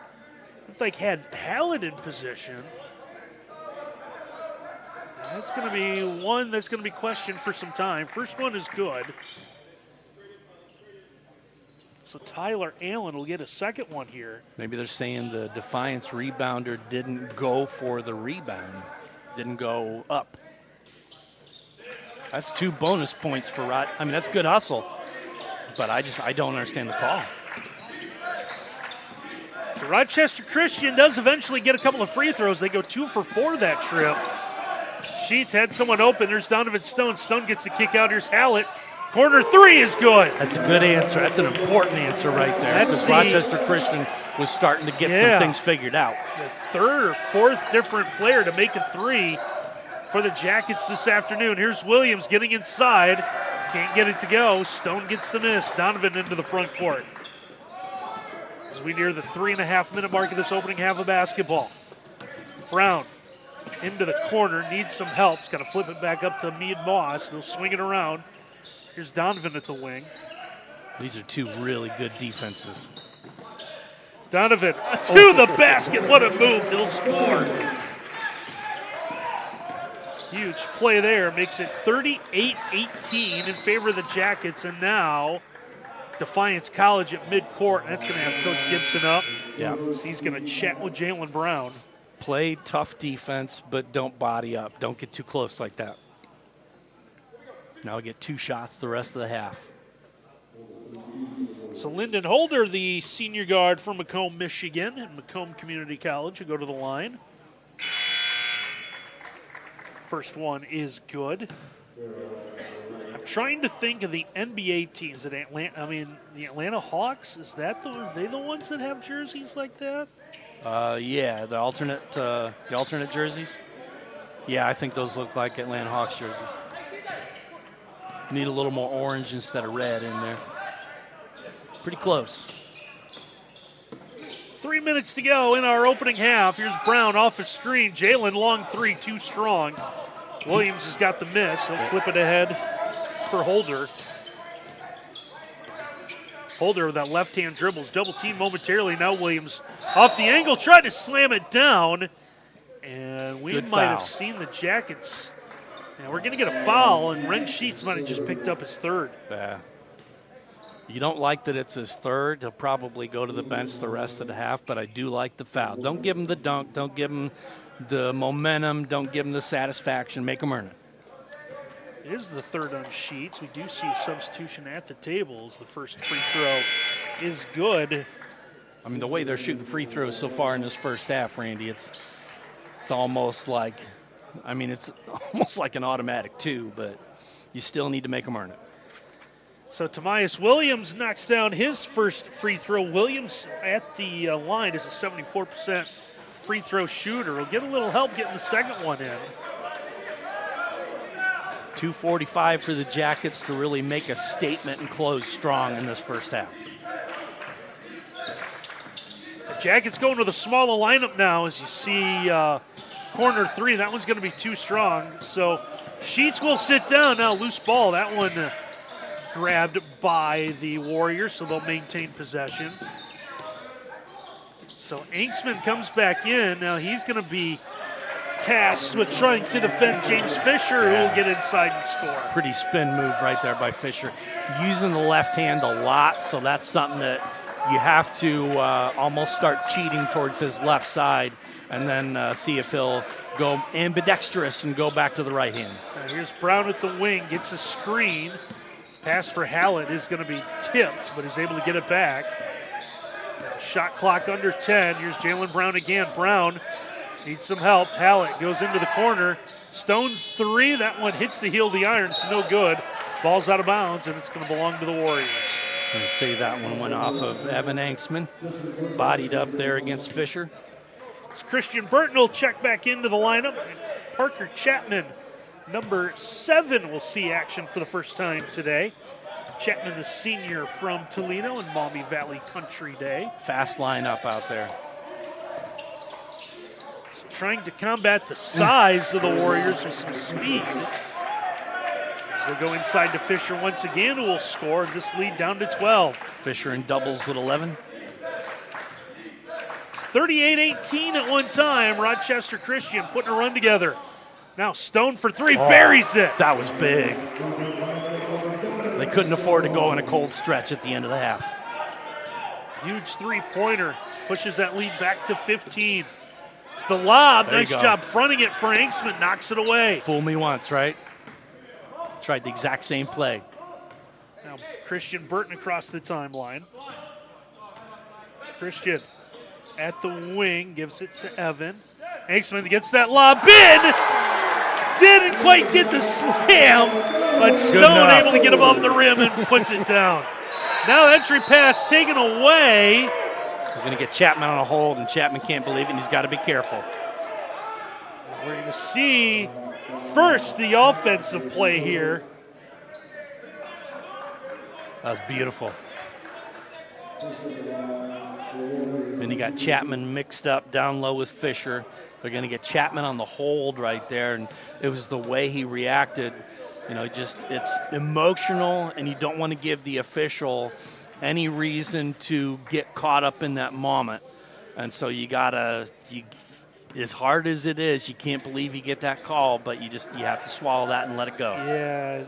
like had Hallett in position. That's going to be one that's going to be questioned for some time. First one is good. So Tyler Allen will get a second one here. Maybe they're saying the Defiance rebounder didn't go for the rebound, didn't go up. That's 2 bonus points for Rod. I mean, that's good hustle, but I don't understand the call. So Rochester Christian does eventually get a couple of free throws. They go 2 for 4 that trip. Sheets had someone open. There's Donovan Stone. Stone gets the kick out. Here's Hallett. Corner 3 is good. That's a good answer. That's an important answer right there. Because Rochester Christian was starting to get some things figured out. The 3rd or 4th different player to make a 3 for the Jackets this afternoon. Here's Williams getting inside. Can't get it to go. Stone gets the miss. Donovan into the front court. As we near the 3.5-minute mark of this opening half of basketball. Brown into the corner, needs some help. He's got to flip it back up to Mead Moss. They'll swing it around. Here's Donovan at the wing. These are 2 really good defenses. Donovan to the basket. What a move. He'll score. Huge play there. Makes it 38-18 in favor of the Jackets. And now Defiance College at midcourt. That's going to have Coach Gibson up. Yeah. So he's going to chat with Jalen Brown. Play tough defense, but don't body up. Don't get too close like that. Now we get 2 shots the rest of the half. So Lyndon Holder, the senior guard from Macomb, Michigan, and Macomb Community College, will go to the line. First one is good. I'm trying to think of the NBA teams that the Atlanta Hawks. Is that are they the ones that have jerseys like that? Yeah, the alternate jerseys. Yeah, I think those look like Atlanta Hawks jerseys. Need a little more orange instead of red in there. Pretty close. 3 minutes to go in our opening half. Here's Brown off his screen. Jalen long 3, too strong. Williams has got the miss. He'll flip it ahead for Holder. Holder with that left-hand dribbles. Double team momentarily. Now Williams off the angle. Tried to slam it down. And we might have seen the Jackets. And we're going to get a foul. And Ren Sheets might have just picked up his 3rd. Yeah. You don't like that it's his third. He'll probably go to the bench the rest of the half, but I do like the foul. Don't give him the dunk. Don't give him the momentum. Don't give him the satisfaction. Make him earn it. It is the third on Sheets. We do see a substitution at the tables. The first free throw is good. I mean, the way they're shooting free throws so far in this first half, Randy, it's almost like, I mean, it's almost like an automatic too, but you still need to make them earn it. So Tomias Williams knocks down his first free throw. Williams at the line is a 74% free throw shooter. He'll get a little help getting the second one in. 2:45 for the Jackets to really make a statement and close strong in this first half. The Jackets going with a smaller lineup now, as you see corner three. That one's going to be too strong. So Sheets will sit down. Now loose ball. That one grabbed by the Warriors, so they'll maintain possession. So Inksman comes back in. Now he's going to be tasked with trying to defend James Fisher, who will get inside and score. Pretty spin move right there by Fisher. Using the left hand a lot, so that's something that you have to almost start cheating towards his left side and then see if he'll go ambidextrous and go back to the right hand. Here's Brown at the wing, gets a screen. Pass for Hallett is going to be tipped, but he's able to get it back. Shot clock under 10. Here's Jalen Brown again. Brown needs some help. Hallett goes into the corner. Stone's three. That one hits the heel of the iron. It's no good. Ball's out of bounds, and it's going to belong to the Warriors. And say that one went off of Evan Inksman. Bodied up there against Fisher. So Christian Burton will check back into the lineup. And Parker Chapman, number 7, will see action for the first time today. Chapman, the senior from Toledo and Maumee Valley Country Day. Fast lineup out there. So trying to combat the size of the Warriors with some speed. So they'll go inside to Fisher once again, who will score this lead down to 12. Fisher in doubles with 11. It's 38-18 at one time. Rochester Christian putting a run together. Now Stone for three, buries it. That was big. They couldn't afford to go in a cold stretch at the end of the half. Huge three-pointer. Pushes that lead back to 15. It's the lob. Nice job fronting it for Inksman. Knocks it away. Fool me once, right? Tried the exact same play. Now Christian Burton across the timeline. Christian at the wing. Gives it to Evan. Inksman gets that lob in. Didn't quite get the slam, but Stone able to get above the rim and puts it down. Now entry pass taken away. We're going to get Chapman on a hold, and Chapman can't believe it, and he's got to be careful. We're going to see first the offensive play here. That was beautiful. Then you got Chapman mixed up down low with Fisher. They're going to get Chapman on the hold right there, and it was the way he reacted. You know, just it's emotional, and you don't want to give the official any reason to get caught up in that moment. And so you gotta, as hard as it is, you can't believe you get that call, but you have to swallow that and let it go. Yeah,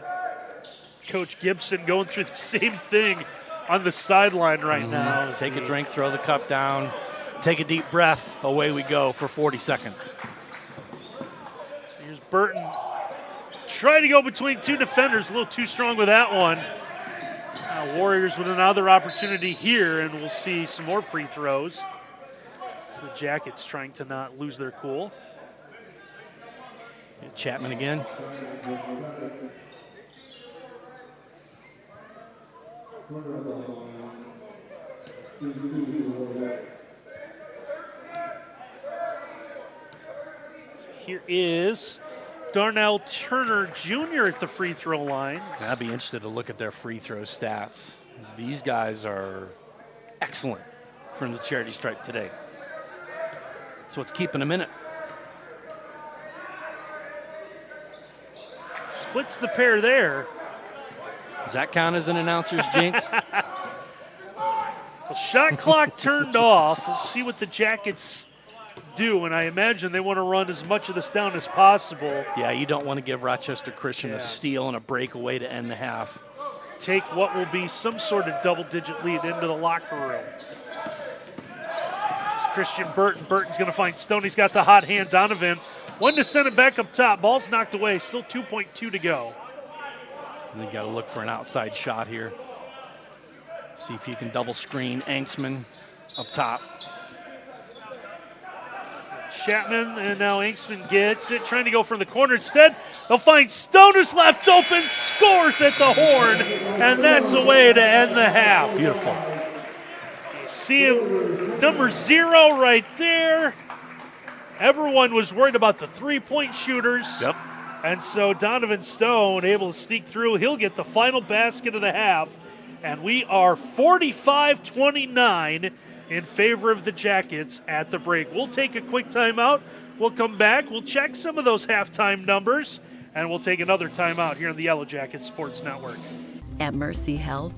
Coach Gibson going through the same thing on the sideline right now. Take a drink, throw the cup down. Take a deep breath. Away we go for 40 seconds. Here's Burton. Trying to go between two defenders. A little too strong with that one. Warriors with another opportunity here, and we'll see some more free throws. So the Jackets trying to not lose their cool. Chapman again. Here is Darnell Turner Jr. at the free throw line. I'd be interested to look at their free throw stats. These guys are excellent from the charity stripe today. That's what's keeping them in it. Splits the pair there. Does that count as an announcer's jinx? Well, shot clock turned off. We'll see what the Jackets do, and I imagine they want to run as much of this down as possible. Yeah, you don't want to give Rochester Christian a steal and a breakaway to end the half. take what will be some sort of double-digit lead into the locker room. It's Christian Burton. Burton's going to find Stone. He's got the hot hand. Donovan, one to send it back up top. Ball's knocked away. Still 2.2 to go. And you got to look for an outside shot here. See if you can double screen Anksman up top. Chapman, and now Anksman gets it, trying to go from the corner. Instead, they'll find Stone, who's left open, scores at the horn, and that's a way to end the half. Beautiful. You see him, number 0 right there. Everyone was worried about the three-point shooters. Yep. And so Donovan Stone able to sneak through. He'll get the final basket of the half. And we are 45-29 in favor of the Jackets at the break. We'll take a quick timeout. We'll come back. We'll check some of those halftime numbers. And we'll take another timeout here on the Yellow Jackets Sports Network. At Mercy Health,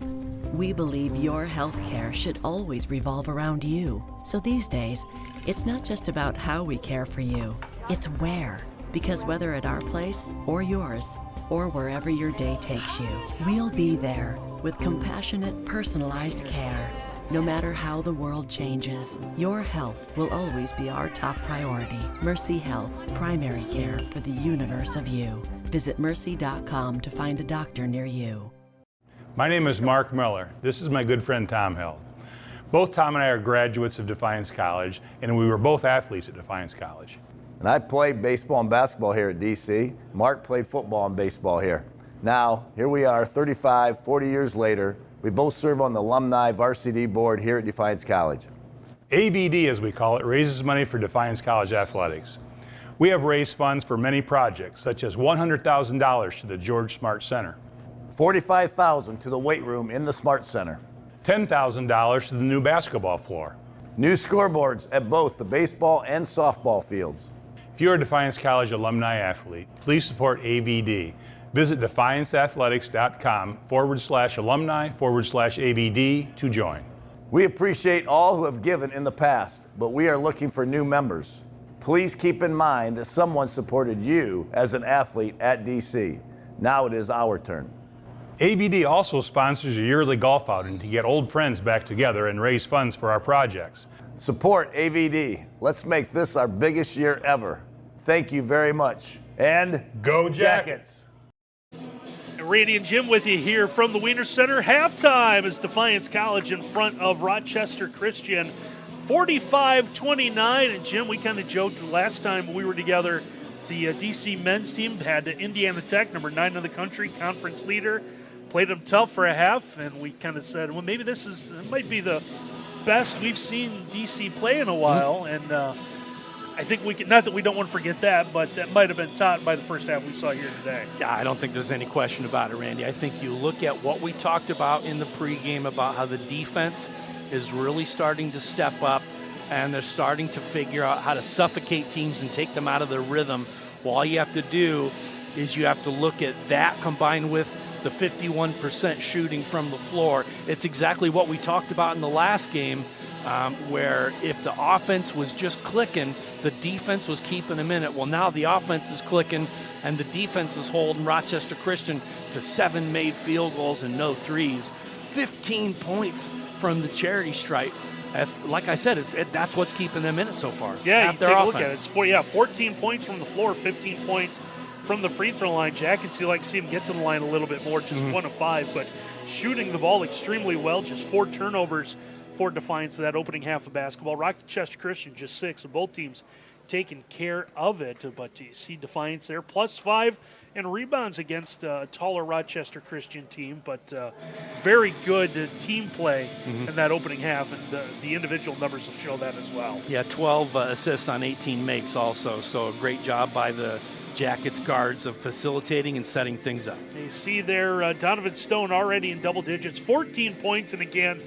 we believe your health care should always revolve around you. So these days, it's not just about how we care for you, it's where. Because whether at our place or yours, or wherever your day takes you, we'll be there with compassionate, personalized care. No matter how the world changes, your health will always be our top priority. Mercy Health, primary care for the universe of you. Visit mercy.com to find a doctor near you. My name is Mark Miller. This is my good friend Tom Hill. Both Tom and I are graduates of Defiance College, and we were both athletes at Defiance College. And I played baseball and basketball here at DC. Mark played football and baseball here. Now, here we are 35, 40 years later. We both serve on the Alumni Varsity Board here at Defiance College. AVD, as we call it, raises money for Defiance College athletics. We have raised funds for many projects, such as $100,000 to the George Smart Center, $45,000 to the weight room in the Smart Center, $10,000 to the new basketball floor, new scoreboards at both the baseball and softball fields. If you're a Defiance College alumni athlete, please support AVD. Visit defianceathletics.com/alumni/AVD to join. We appreciate all who have given in the past, but we are looking for new members. Please keep in mind that someone supported you as an athlete at DC. Now it is our turn. AVD also sponsors a yearly golf outing to get old friends back together and raise funds for our projects. Support AVD. Let's make this our biggest year ever. Thank you very much. And go Jackets! Randy and Jim with you here from the Wiener Center. Halftime is Defiance College in front of Rochester Christian. 45-29. And Jim, we kind of joked last time we were together, the DC men's team had Indiana Tech, number 9 in the country, conference leader. Played them tough for a half, and we kind of said, well, maybe it might be the best we've seen DC play in a while. And I think we can, not that we don't want to forget that, but that might have been taught by the first half we saw here today. Yeah, I don't think there's any question about it, Randy. I think you look at what we talked about in the pregame about how the defense is really starting to step up, and they're starting to figure out how to suffocate teams and take them out of their rhythm. Well, all you have to do is you have to look at that combined with the 51% shooting from the floor. It's exactly what we talked about in the last game, where if the offense was just clicking, the defense was keeping them in it. Well, now the offense is clicking, and the defense is holding Rochester Christian to 7 made field goals and no threes. 15 points from the charity stripe. That's, like I said, that's what's keeping them in it so far. Yeah, it's you half their take a look at offense. it. It's 14 points from the floor, 15 points from the free throw line. Jackets, you like to see him get to the line a little bit more, just 1 of 5, but shooting the ball extremely well, just 4 turnovers for Defiance of that opening half of basketball. Rochester Christian just 6, and both teams taking care of it, but you see Defiance there, +5 and rebounds against a taller Rochester Christian team, but very good team play in that opening half, and the individual numbers will show that as well. Yeah, 12 assists on 18 makes also, so a great job by the Jackets guards of facilitating and setting things up. You see there, Donovan Stone already in double digits, 14 points, and again,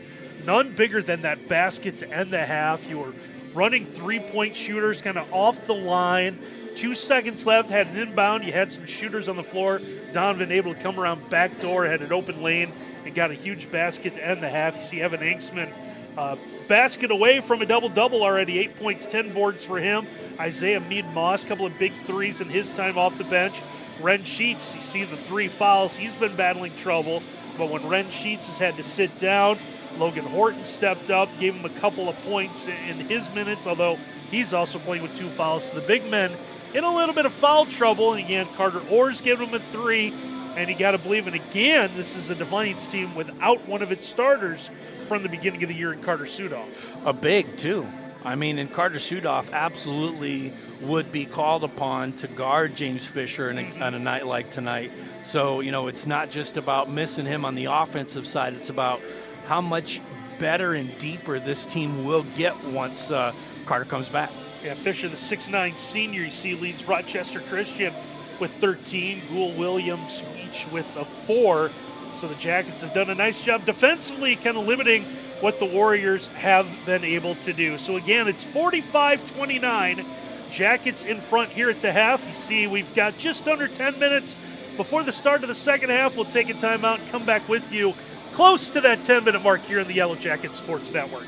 none bigger than that basket to end the half. You were running three-point shooters kind of off the line. 2 seconds left, had an inbound. You had some shooters on the floor. Donovan able to come around back door, had an open lane, and got a huge basket to end the half. You see Evan Anksman basket away from a double-double already, 8 points, 10 boards for him. Isaiah Mead-Moss, a couple of big threes in his time off the bench. Ren Sheets, you see the 3 fouls. He's been battling trouble. But when Ren Sheets has had to sit down, Logan Horton stepped up, gave him a couple of points in his minutes, although he's also playing with 2 fouls. So the big men in a little bit of foul trouble. And again, Carter Orr's giving him a 3. And you got to believe, and again, this is a Defiance team without one of its starters from the beginning of the year in Carter Sudoff. A big, too. I mean, and Carter Sudoff absolutely would be called upon to guard James Fisher on a night like tonight. So, it's not just about missing him on the offensive side. It's about how much better and deeper this team will get once Carter comes back. Yeah, Fisher, the 6'9 senior, you see, leads Rochester Christian with 13. Gould Williams each with a 4. So the Jackets have done a nice job defensively, kind of limiting what the Warriors have been able to do. So again, it's 45-29. Jackets in front here at the half. You see, we've got just under 10 minutes before the start of the second half. We'll take a timeout and come back with you close to that 10-minute mark here in the Yellow Jacket Sports Network.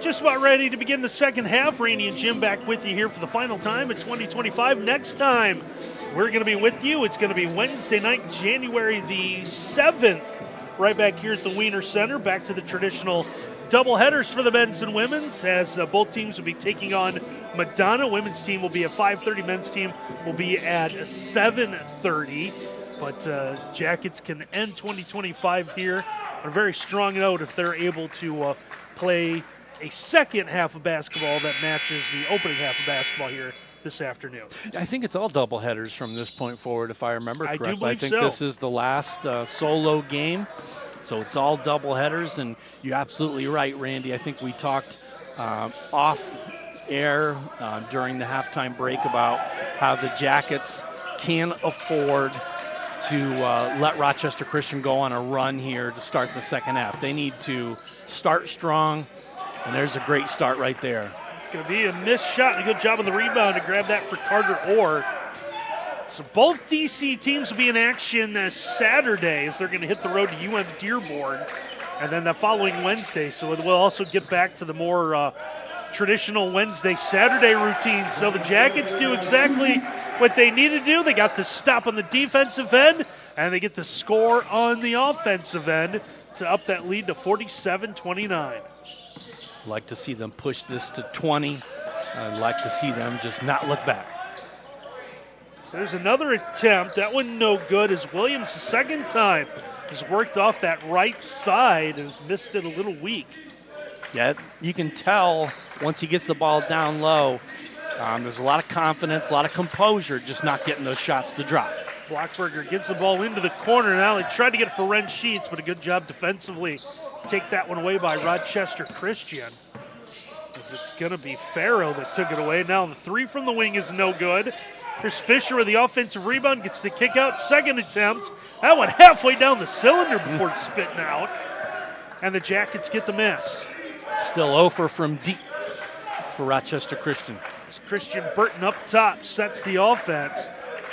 Just about ready to begin the second half. Randy and Jim back with you here for the final time in 2025. Next time we're going to be with you, it's going to be Wednesday night, January the 7th, right back here at the Wiener Center. Back to the traditional doubleheaders for the men's and women's, as both teams will be taking on Madonna. Women's team will be at 5:30. Men's team will be at 7:30. But Jackets can end 2025 here on a very strong note if they're able to play a second half of basketball that matches the opening half of basketball here this afternoon. I think it's all doubleheaders from this point forward, if I remember correctly. I do believe I think so. this is the last solo game, so it's all doubleheaders, and you're absolutely right, Randy. I think we talked off air during the halftime break about how the Jackets can afford to let Rochester Christian go on a run here to start the second half. They need to start strong, and there's a great start right there. It's going to be a missed shot and a good job on the rebound to grab that for Carter Orr. So both DC teams will be in action Saturday as they're going to hit the road to UM Dearborn, and then the following Wednesday. So we'll also get back to the more traditional Wednesday-Saturday routine. So the Jackets do exactly what they need to do. They got the stop on the defensive end, and they get the score on the offensive end to up that lead to 47-29. Like to see them push this to 20. I'd like to see them just not look back. So there's another attempt. That one no good as Williams, the second time, has worked off that right side, has missed it a little weak. Yeah, you can tell once he gets the ball down low, there's a lot of confidence, a lot of composure, just not getting those shots to drop. Blockberger gets the ball into the corner now. They tried to get it for Ren Sheets, but a good job defensively. Take that one away by Rochester Christian. As it's going to be Farrow that took it away. Now the three from the wing is no good. There's Fisher with the offensive rebound, gets the kick out, second attempt. That went halfway down the cylinder before spitting out. And the Jackets get the miss. Still 0 from deep for Rochester Christian. As Christian Burton up top sets the offense.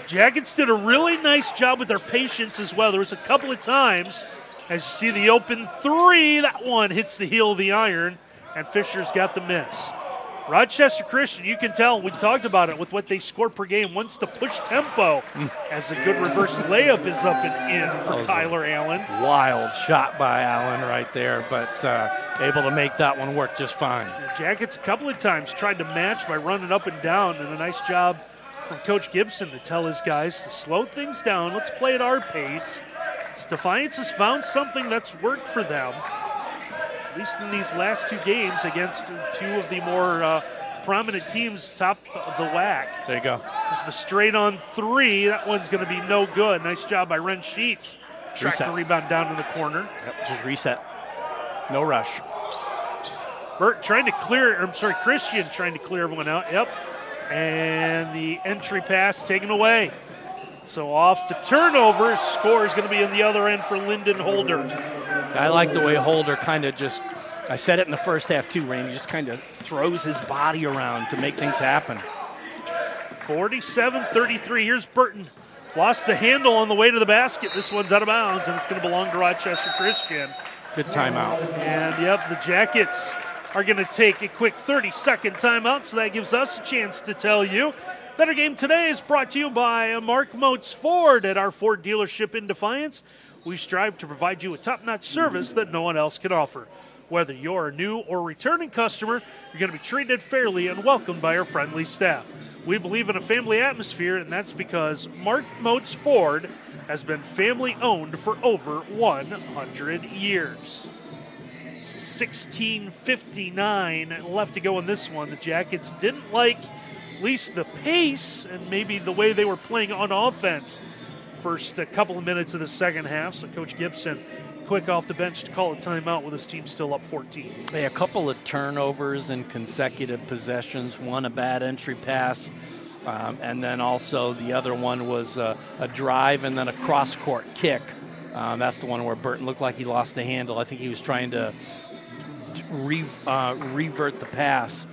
Jackets did a really nice job with their patience as well. There was a couple of times, as you see the open three, that one hits the heel of the iron, and Fisher's got the miss. Rochester Christian, you can tell, we talked about it with what they score per game, wants to push tempo, as a good reverse layup is up and in for Tyler Allen. Wild shot by Allen right there, but able to make that one work just fine. The Jackets a couple of times tried to match by running up and down, and a nice job from Coach Gibson to tell his guys to slow things down. Let's play at our pace. Defiance has found something that's worked for them, at least in these last two games against two of the more prominent teams top of the WAC. There you go. There's the straight on three. That one's going to be no good. Nice job by Ren Sheets. Track the rebound down to the corner. Yep, just reset. No rush. Christian trying to clear everyone out. Yep. And the entry pass taken away. So off the turnover, score is going to be on the other end for Lyndon Holder. I like the way Holder kind of just, I said it in the first half too, Randy, just kind of throws his body around to make things happen. 47-33, here's Burton. Lost the handle on the way to the basket. This one's out of bounds, and it's going to belong to Rochester Christian. Good timeout. And, yep, the Jackets are going to take a quick 30-second timeout, so that gives us a chance to tell you that our game today is brought to you by Mark Motes Ford at our Ford dealership in Defiance. We strive to provide you with top-notch service that no one else can offer. Whether you're a new or returning customer, you're going to be treated fairly and welcomed by our friendly staff. We believe in a family atmosphere, and that's because Mark Motes Ford has been family-owned for over 100 years. 16:59 left to go in this one. The Jackets didn't like at least the pace and maybe the way they were playing on offense first couple of minutes of the second half. So Coach Gibson quick off the bench to call a timeout with his team still up 14. Hey, a couple of turnovers in consecutive possessions, one a bad entry pass, and then also the other one was a drive and then a cross-court kick. That's the one where Burton looked like he lost the handle. I think he was trying to revert the pass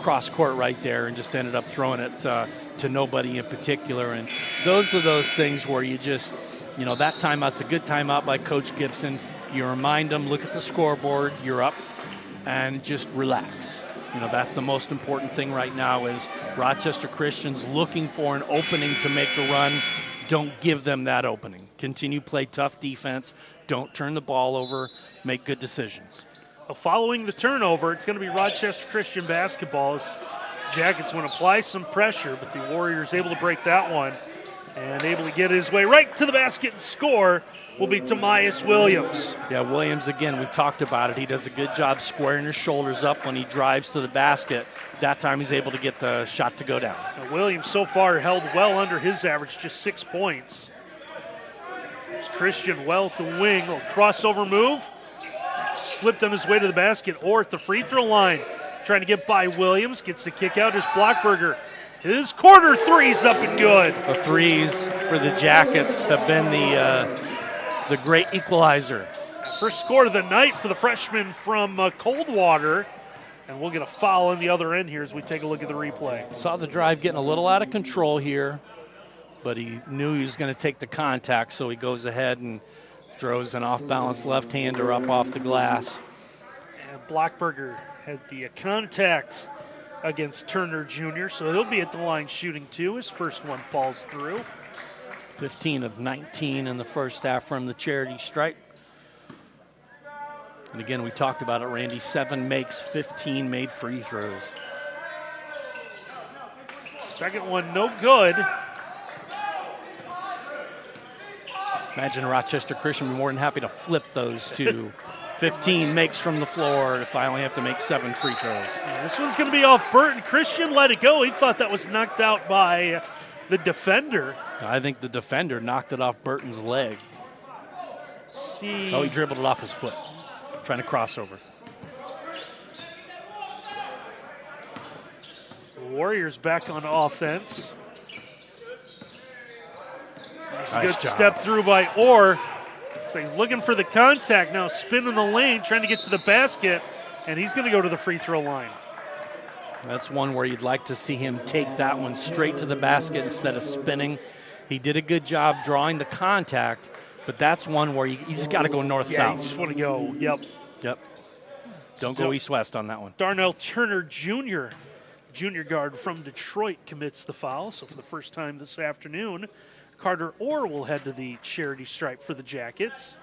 cross-court right there and just ended up throwing it to nobody in particular. And those are those things where you just, that timeout's a good timeout by Coach Gibson. You remind them, look at the scoreboard, you're up and just relax. You know, that's the most important thing right now is Rochester Christian's looking for an opening to make a run. Don't give them that opening. Continue play tough defense. Don't turn the ball over. Make good decisions. Well, following the turnover, it's going to be Rochester Christian basketball as Jackets want to apply some pressure, but the Warriors able to break that one and able to get his way right to the basket and score will be Tomias Williams. Yeah, Williams, again, we've talked about it. He does a good job squaring his shoulders up when he drives to the basket. That time he's able to get the shot to go down. Now, Williams so far held well under his average, just 6 points. There's Christian well at the wing, a little crossover move. Slipped on his way to the basket or at the free throw line. Trying to get by Williams, gets the kick out. Here's Blockberger. His corner three's up and good. The threes for the Jackets have been the great equalizer. First score of the night for the freshman from Coldwater. And we'll get a foul on the other end here as we take a look at the replay. Saw the drive getting a little out of control here, but he knew he was going to take the contact, so he goes ahead and throws an off-balance left-hander up off the glass. And Blockberger had the contact against Turner Jr., so he'll be at the line shooting two. His first one falls through. 15 of 19 in the first half from the charity stripe. And again, we talked about it, Randy, 7 makes, 15 made free throws. Second one, no good. Imagine Rochester Christian would be more than happy to flip those two. 15 makes from the floor if I only have to make 7 free throws. Yeah, this one's going to be off Burton. Christian let it go. He thought that was knocked out by the defender. I think the defender knocked it off Burton's leg. See. Oh, he dribbled it off his foot, trying to cross over. So the Warriors back on offense. Nice good job. Step through by Orr. So he's looking for the contact now, spin in the lane, trying to get to the basket, and he's going to go to the free throw line. That's one where you'd like to see him take that one straight to the basket instead of spinning. He did a good job drawing the contact, but that's one where you just got to go north-south. You just want to go, yep. Don't go east-west on that one. Darnell Turner Jr., junior guard from Detroit, commits the foul. So for the first time this afternoon, Carter Orr will head to the charity stripe for the Jackets.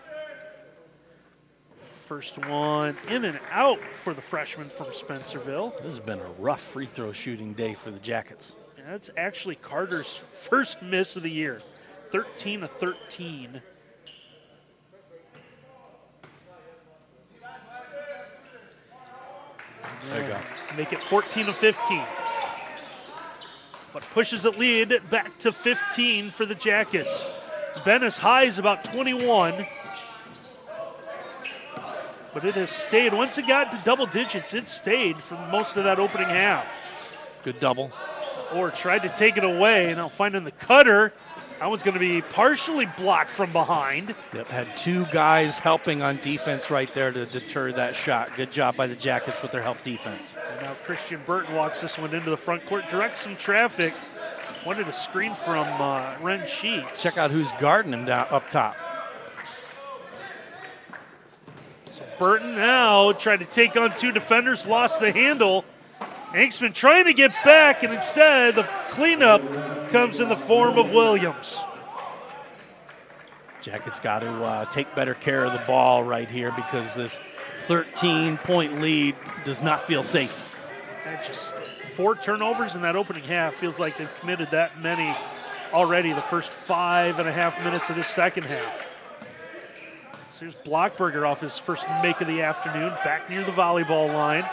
First one in and out for the freshman from Spencerville. This has been a rough free throw shooting day for the Jackets. That's actually Carter's first miss of the year, 13 of 13. There you go. Make it 14 of 15. But pushes it lead back to 15 for the Jackets. It's been as high as about 21. But it has stayed. Once it got to double digits, it stayed for most of that opening half. Good double. Orr tried to take it away. Now finding the cutter. That one's going to be partially blocked from behind. Yep, had 2 guys helping on defense right there to deter that shot. Good job by the Jackets with their help defense. And now Christian Burton walks this one into the front court, directs some traffic. Wanted a screen from Ren Sheets. Check out who's guarding him down up top. So Burton now tried to take on 2 defenders, lost the handle. Hanksman trying to get back, and instead the cleanup comes in the form of Williams. Jackets got to take better care of the ball right here because this 13-point lead does not feel safe. And just 4 turnovers in that opening half. Feels like they've committed that many already the first 5.5 minutes of this second half. So here's Blockberger off his first make of the afternoon, back near the volleyball line.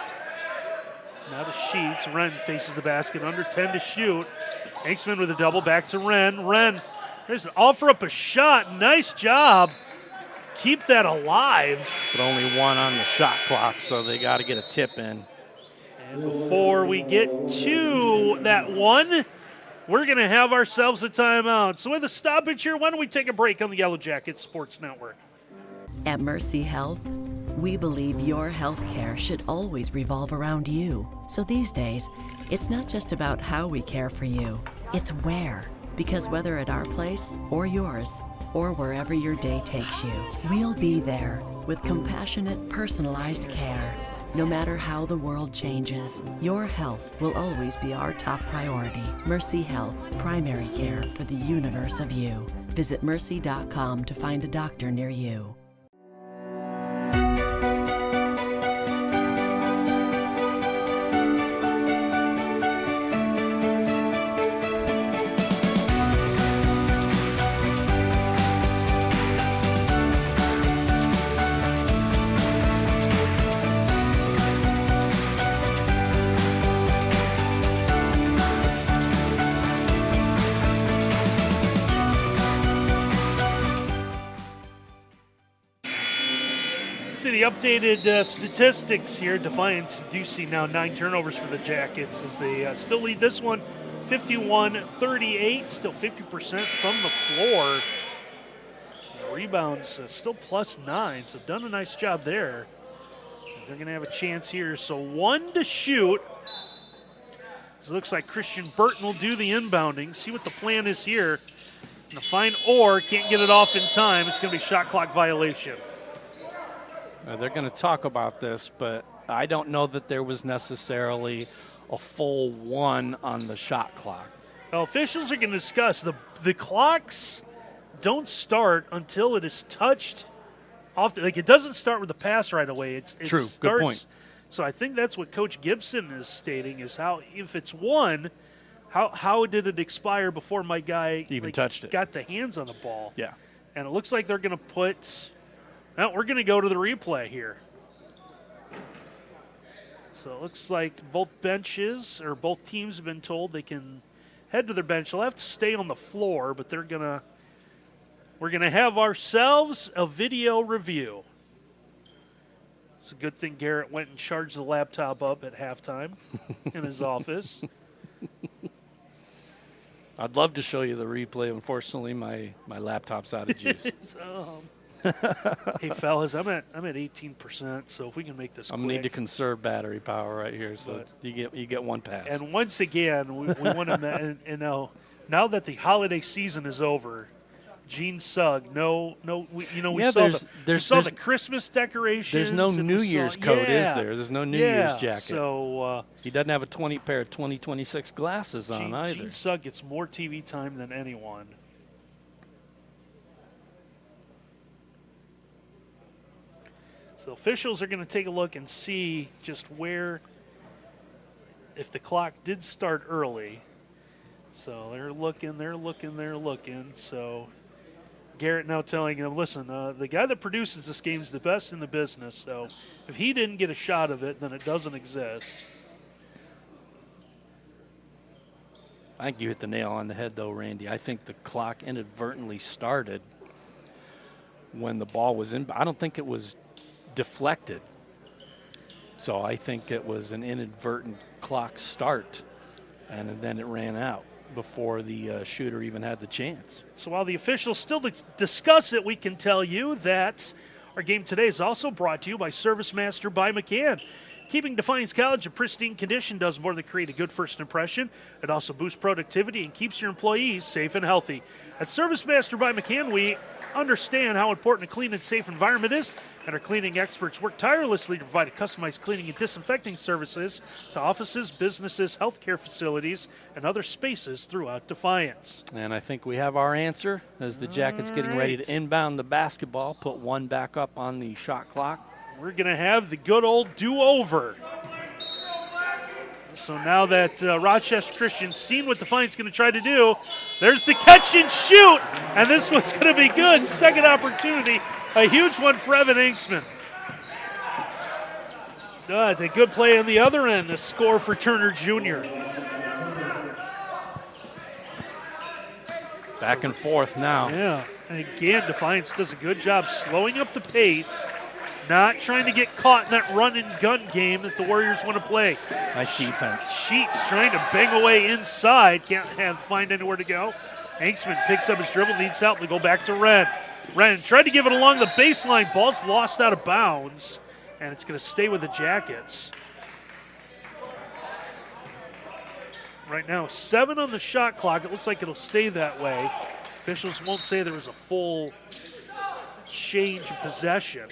Now to Sheets. Wren faces the basket, under 10 to shoot. Hanksman with a double, back to Wren. Wren, there's an offer up a shot. Nice job to keep that alive. But only 1 on the shot clock, so they got to get a tip in. And before we get to that one, we're going to have ourselves a timeout. So with a stoppage here, why don't we take a break on the Yellow Jackets Sports Network? At Mercy Health, we believe your health care should always revolve around you. So these days, it's not just about how we care for you, it's where. Because whether at our place or yours, or wherever your day takes you, we'll be there with compassionate, personalized care. No matter how the world changes, your health will always be our top priority. Mercy Health, primary care for the universe of you. Visit mercy.com to find a doctor near you. See the updated statistics here. Defiance do see now 9 turnovers for the Jackets as they still lead this one 51-38, still 50% from the floor. Rebounds still +9, so done a nice job there. They're going to have a chance here. So 1 to shoot. So it looks like Christian Burton will do the inbounding. See what the plan is here. Gonna find Orr, can't get it off in time. It's going to be shot clock violation. They're going to talk about this, but I don't know that there was necessarily a full 1 on the shot clock. Well, officials are going to discuss the clocks don't start until it is touched off. Like it doesn't start with the pass right away. It True. Starts, good point. So I think that's what Coach Gibson is stating is how if it's 1, how did it expire before my guy even touched it? Got the hands on the ball. Yeah. And it looks like they're going to put. Now we're going to go to the replay here. So it looks like both benches or both teams have been told they can head to their bench. They'll have to stay on the floor, but we're going to have ourselves a video review. It's a good thing Garrett went and charged the laptop up at halftime in his office. I'd love to show you the replay. Unfortunately, my laptop's out of juice. Hey, fellas, I'm at 18%, so if we can make this I'm quick. gonna need to conserve battery power right here, so you get 1 pass. And once again, we want to now that the holiday season is over, Gene Sugg, we saw the Christmas decorations. There's no New Year's coat, is there? There's no New Year's jacket. So he doesn't have a pair of 2026 glasses on either. Gene Sugg gets more TV time than anyone. So officials are going to take a look and see just where, if the clock did start early. So they're looking. So Garrett now telling him, listen, the guy that produces this game is the best in the business. So if he didn't get a shot of it, then it doesn't exist. I think you hit the nail on the head, though, Randy. I think the clock inadvertently started when the ball was in. I don't think it was deflected. So I think it was an inadvertent clock start, and then it ran out before the shooter even had the chance. So while the officials still discuss it, we can tell you that our game today is also brought to you by Service Master by McCann. Keeping Defiance College in pristine condition does more than create a good first impression. It also boosts productivity and keeps your employees safe and healthy. At Service Master by McCann, we understand how important a clean and safe environment is, and our cleaning experts work tirelessly to provide customized cleaning and disinfecting services to offices, businesses, healthcare facilities, and other spaces throughout Defiance. And I think we have our answer as the Jackets getting ready to inbound the basketball, put 1 back up on the shot clock. We're going to have the good old do-over. So now that Rochester Christian's seen what Defiance going to try to do, there's the catch and shoot, and this one's going to be good. Second opportunity, a huge one for Evan Inksman. The good play on the other end, the score for Turner Jr. Back and forth now. Yeah, and again, Defiance does a good job slowing up the pace, not trying to get caught in that run-and-gun game that the Warriors want to play. Nice defense. Sheets trying to bang away inside. Can't find anywhere to go. Inksman picks up his dribble, leads out. They go back to Wren. Wren tried to give it along the baseline. Ball's lost out of bounds, and it's going to stay with the Jackets. Right now, 7 on the shot clock. It looks like it'll stay that way. Officials won't say there was a full change of possession.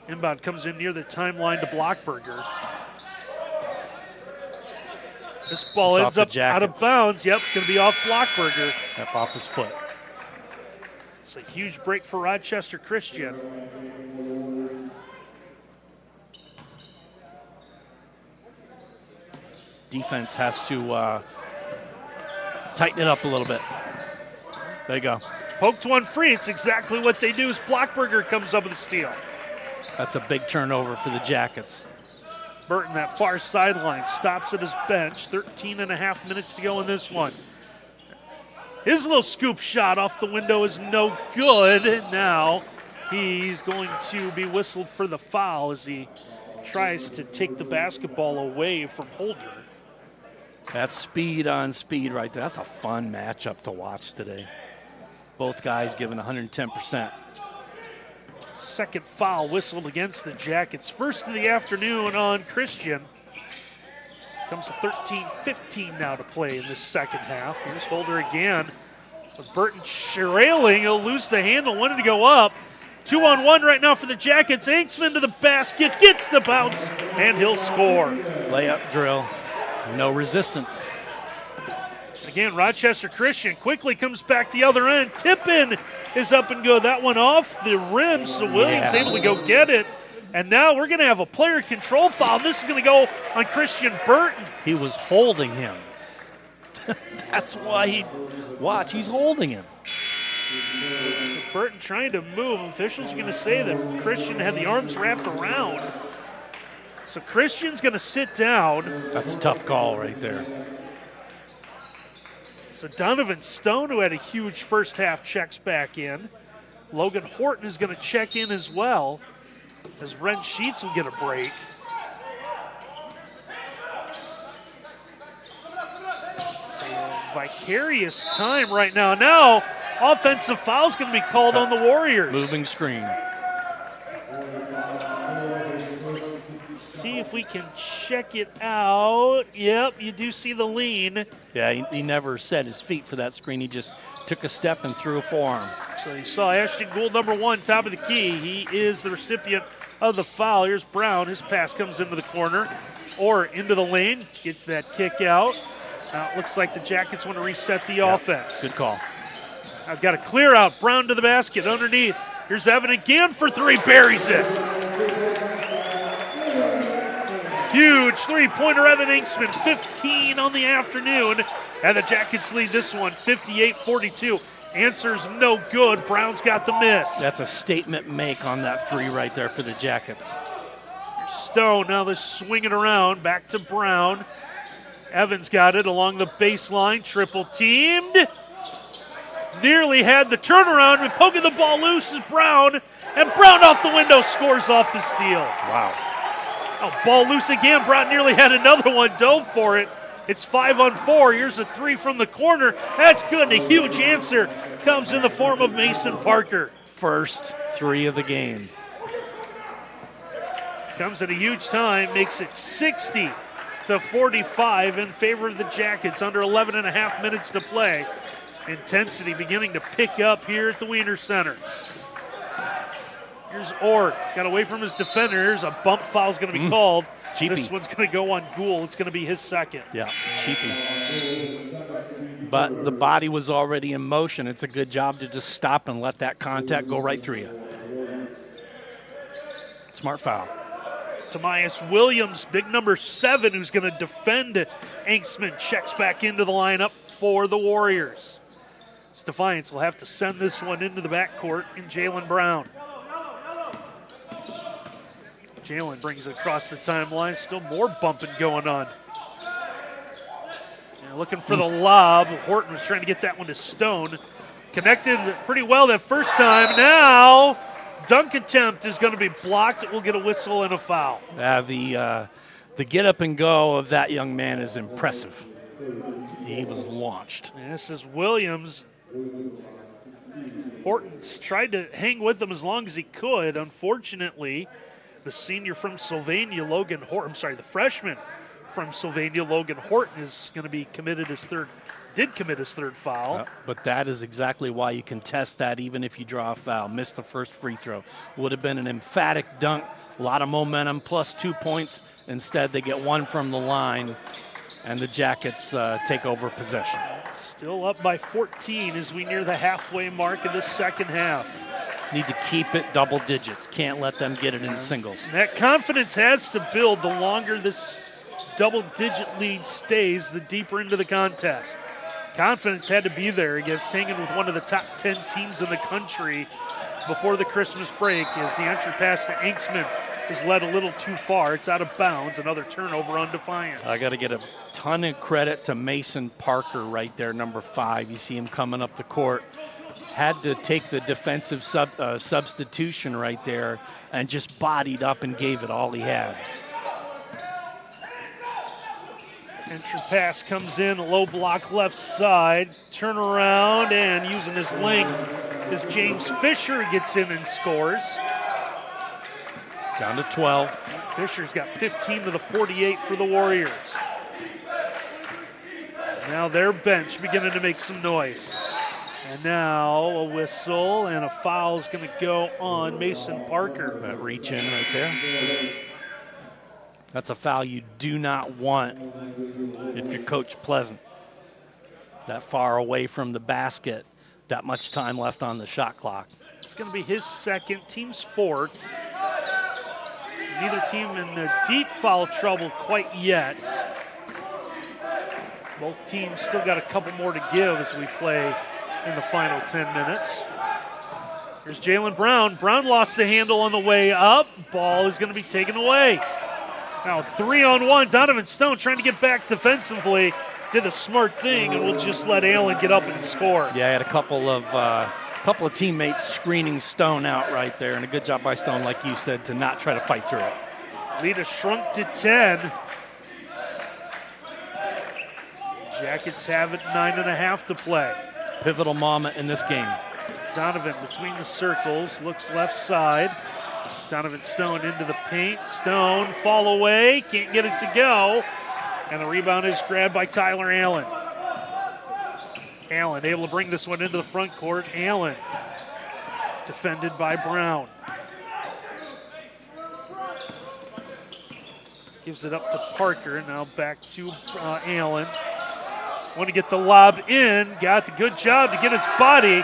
Inbound comes in near the timeline to Blockberger. This ball It's ends off up the out of Jackets. bounds. Yep, it's going to be off Blockberger. Up off his foot. It's a huge break for Rochester Christian. Defense has to tighten it up a little bit. There you go. Poked one free. It's exactly what they do as Blockberger comes up with a steal. That's a big turnover for the Jackets. Burton, that far sideline, stops at his bench. 13 and a half minutes to go in this one. His little scoop shot off the window is no good. Now he's going to be whistled for the foul as he tries to take the basketball away from Holder. That's speed on speed right there. That's a fun matchup to watch today. Both guys giving 110%. Second foul whistled against the Jackets. First of the afternoon on Christian. Comes to 13-15 now to play in this second half. Here's Holder again. With Burton trailing, he'll lose the handle. Wanted to go up. 2-on-1 right now for the Jackets. Inksman to the basket, gets the bounce, and he'll score. Layup drill. No resistance. Again, Rochester Christian quickly comes back the other end. Tip-in is up and good. That one off the rim, so Williams able to go get it. And now we're going to have a player control foul. This is going to go on Christian Burton. He was holding him. That's why watch, he's holding him. So Burton trying to move. Officials are going to say that Christian had the arms wrapped around. So Christian's going to sit down. That's a tough call right there. So Donovan Stone, who had a huge first half, checks back in. Logan Horton is going to check in as well, as Ren Sheets will get a break. So vicarious time right now. Now, offensive foul is going to be called on the Warriors. Moving screen. See if we can check it out. Yep, you do see the lean. Yeah, he never set his feet for that screen. He just took a step and threw a forearm. So you saw Ashton Gould, number one, top of the key. He is the recipient of the foul. Here's Brown. His pass comes into the corner or into the lane. Gets that kick out. Now it looks like the Jackets want to reset the offense. Good call. I've got a clear out. Brown to the basket underneath. Here's Evan again for three. Buries it. Huge three-pointer, Evan Inksman, 15 on the afternoon. And the Jackets lead this one, 58-42. Answer's no good. Brown's got the miss. That's a statement make on that three right there for the Jackets. Stone, now they're swinging around. Back to Brown. Evans got it along the baseline. Triple teamed. Nearly had the turnaround. And poking the ball loose is Brown. And Brown off the window scores off the steal. Wow. Oh, ball loose again. Brown nearly had another one, dove for it. It's 5-on-4. Here's a three from the corner. That's good. And a huge answer comes in the form of Mason Parker. First three of the game. Comes at a huge time, makes it 60-45 in favor of the Jackets. Under 11 and a half minutes to play. Intensity beginning to pick up here at the Wiener Center. Here's Orr, got away from his defender. Here's a bump foul's going to be called. Cheapy. This one's going to go on Gould. It's going to be his second. Yeah, cheapy. But the body was already in motion. It's a good job to just stop and let that contact go right through you. Smart foul. Tobias Williams, big number 7, who's going to defend Inksman, checks back into the lineup for the Warriors. Defiance will have to send this one into the backcourt in Jalen Brown. Jalen brings it across the timeline. Still more bumping going on. Yeah, looking for the lob. Horton was trying to get that one to Stone. Connected pretty well that first time. Now, dunk attempt is going to be blocked. It will get a whistle and a foul. The get up and go of that young man is impressive. He was launched. And this is Williams. Horton's tried to hang with him as long as he could. Unfortunately, the senior from Sylvania, the freshman from Sylvania, Logan Horton, is going to be committed his third did commit his third foul. But that is exactly why you can test that even if you draw a foul. Missed the first free throw. Would have been an emphatic dunk, a lot of momentum, plus 2 points. Instead, they get one from the line, and the Jackets take over possession. Still up by 14 as we near the halfway mark of the second half. Need to keep it double digits. Can't let them get it in singles. And that confidence has to build the longer this double-digit lead stays, the deeper into the contest. Confidence had to be there against hanging with one of the top 10 teams in the country before the Christmas break as the entry pass to Inksman is led a little too far. It's out of bounds. Another turnover on Defiance. I got to get a ton of credit to Mason Parker right there, number 5. You see him coming up the court. Had to take the defensive substitution right there and just bodied up and gave it all he had. Entry pass comes in, low block left side, turn around, and using his length as James Fisher gets in and scores. Down to 12. Fisher's got 15 to the 48 for the Warriors. Now their bench beginning to make some noise. And now a whistle and a foul is going to go on Mason Parker. That reach in right there. That's a foul you do not want if you're Coach Pleasant. That far away from the basket, that much time left on the shot clock. It's going to be his second, team's fourth. So neither team in the deep foul trouble quite yet. Both teams still got a couple more to give as we play in the final 10 minutes. Here's Jalen Brown. Brown lost the handle on the way up. Ball is going to be taken away. Now 3-on-1. Donovan Stone trying to get back defensively. Did the smart thing, and we'll just let Allen get up and score. Yeah, I had a couple of teammates screening Stone out right there, and a good job by Stone, like you said, to not try to fight through it. Lead has shrunk to 10. Jackets have it 9.5 to play. Pivotal moment in this game. Donovan between the circles, looks left side. Donovan Stone into the paint. Stone, fall away, can't get it to go. And the rebound is grabbed by Tyler Allen. Allen able to bring this one into the front court. Allen defended by Brown. Gives it up to Parker. Now back to Allen. Want to get the lob in. Got the good job to get his body.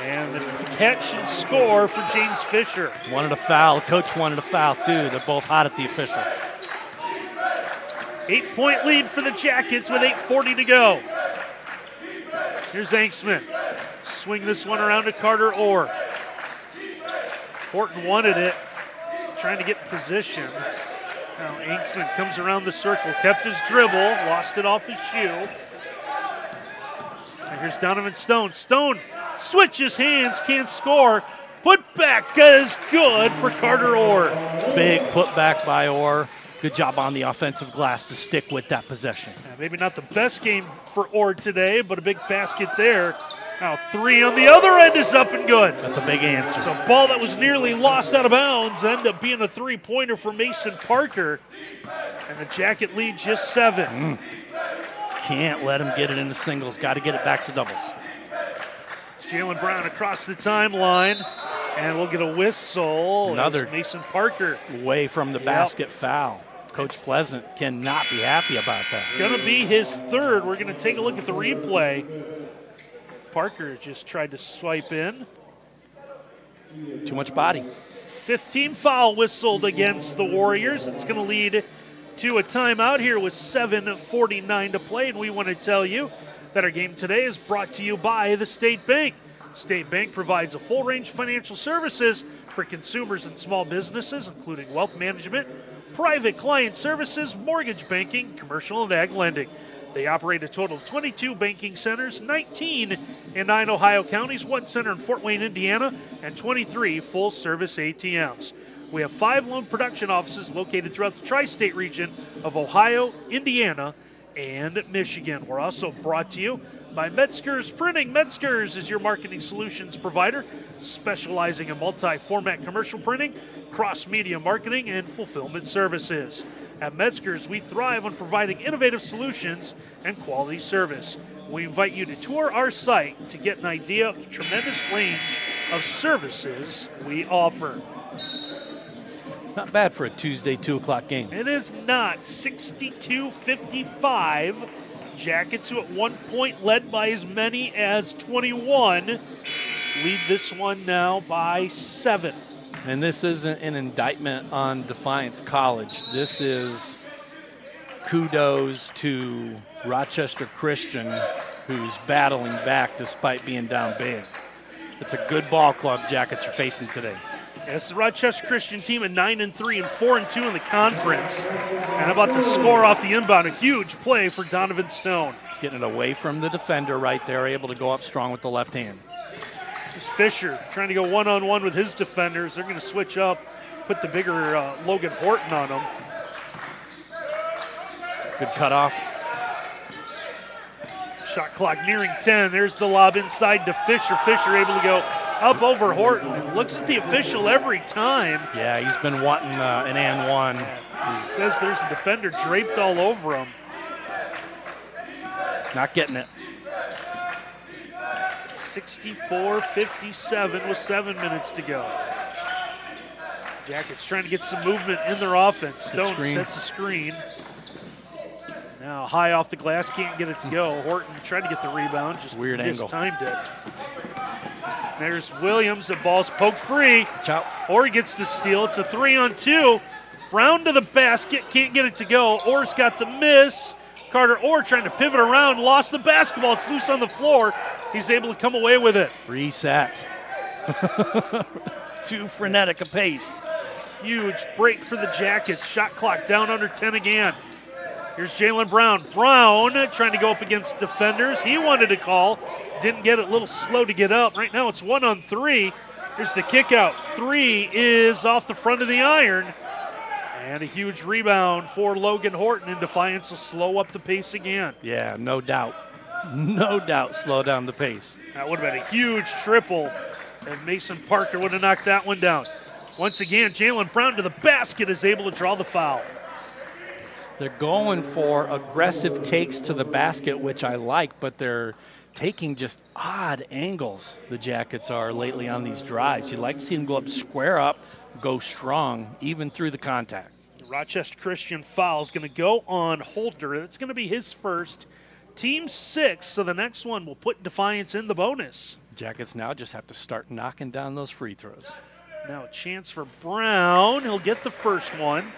And the catch and score for James Fisher. Wanted a foul. Coach wanted a foul, too. They're both hot at the official. 8-point lead for the Jackets with 8:40 to go. Here's Inksman. Swing this one around to Carter Orr. Horton wanted it. Trying to get in position. Now Inksman comes around the circle. Kept his dribble. Lost it off his shoe. And here's Donovan Stone. Stone switches hands, can't score. Put back is good for Carter Orr. Big putback by Orr. Good job on the offensive glass to stick with that possession. Yeah, maybe not the best game for Orr today, but a big basket there. Now 3 on the other end is up and good. That's a big answer. So a ball that was nearly lost out of bounds ended up being a 3-pointer for Mason Parker. And the Jacket lead just 7. Can't let him get it into singles. Got to get it back to doubles. Jalen Brown across the timeline, and we'll get a whistle. Another Mason Parker away from the basket foul. Coach Pleasant cannot be happy about that. Going to be his third. We're going to take a look at the replay. Parker just tried to swipe in. Too much body. 15 foul whistled against the Warriors. It's going to lead to a timeout here with 7:49 to play, and we want to tell you that our game today is brought to you by the State Bank. State Bank provides a full range of financial services for consumers and small businesses, including wealth management, private client services, mortgage banking, commercial and ag lending. They operate a total of 22 banking centers, 19 in 9 Ohio counties, 1 center in Fort Wayne, Indiana, and 23 full-service ATMs. We have 5 loan production offices located throughout the tri-state region of Ohio, Indiana, and Michigan. We're also brought to you by Metzger's Printing. Metzger's is your marketing solutions provider, specializing in multi-format commercial printing, cross-media marketing, and fulfillment services. At Metzger's, we thrive on providing innovative solutions and quality service. We invite you to tour our site to get an idea of the tremendous range of services we offer. Not bad for a Tuesday 2 o'clock game. It is not. 62-55. Jackets, who at one point led by as many as 21, lead this one now by 7. And this isn't an indictment on Defiance College. This is kudos to Rochester Christian, who's battling back despite being down big. It's a good ball club Jackets are facing today. It's the Rochester Christian team at 9-3 and 4-2 in the conference. And how about the score off the inbound? A huge play for Donovan Stone. Getting it away from the defender right there, able to go up strong with the left hand. Here's Fisher trying to go one-on-one with his defenders. They're going to switch up, put the bigger Logan Horton on him. Good cutoff. Shot clock nearing 10. There's the lob inside to Fisher. Fisher able to go up over Horton. And looks at the official every time. Yeah, he's been wanting an and one. Says there's a defender draped all over him. Not getting it. 64-57 with 7 minutes to go. Jackets trying to get some movement in their offense. Stone sets a screen. Now high off the glass, can't get it to go. Horton tried to get the rebound, just weird angle. Mistimed it. There's Williams, the ball's poked free. Ciao. Orr gets the steal. It's a 3-on-2. Brown to the basket, can't get it to go. Orr's got the miss. Carter Orr trying to pivot around, lost the basketball. It's loose on the floor. He's able to come away with it. Reset. Too frenetic a pace. Huge break for the Jackets. Shot clock down under 10 again. Here's Jalen Brown. Brown trying to go up against defenders. He wanted to call. Didn't get it. A little slow to get up. Right now it's 1-on-3. Here's the kick out. 3 is off the front of the iron. And a huge rebound for Logan Horton, and Defiance will slow up the pace again. Yeah, no doubt. No doubt slow down the pace. That would have been a huge triple, and Mason Parker would have knocked that one down. Once again, Jalen Brown to the basket is able to draw the foul. They're going for aggressive takes to the basket, which I like, but they're taking just odd angles, the Jackets are lately on these drives. You'd like to see them go up, square up, go strong, even through the contact. The Rochester Christian foul is going to go on Holder. That's going to be his first. Team 6, so the next one will put Defiance in the bonus. Jackets now just have to start knocking down those free throws. Now a chance for Brown. He'll get the first one.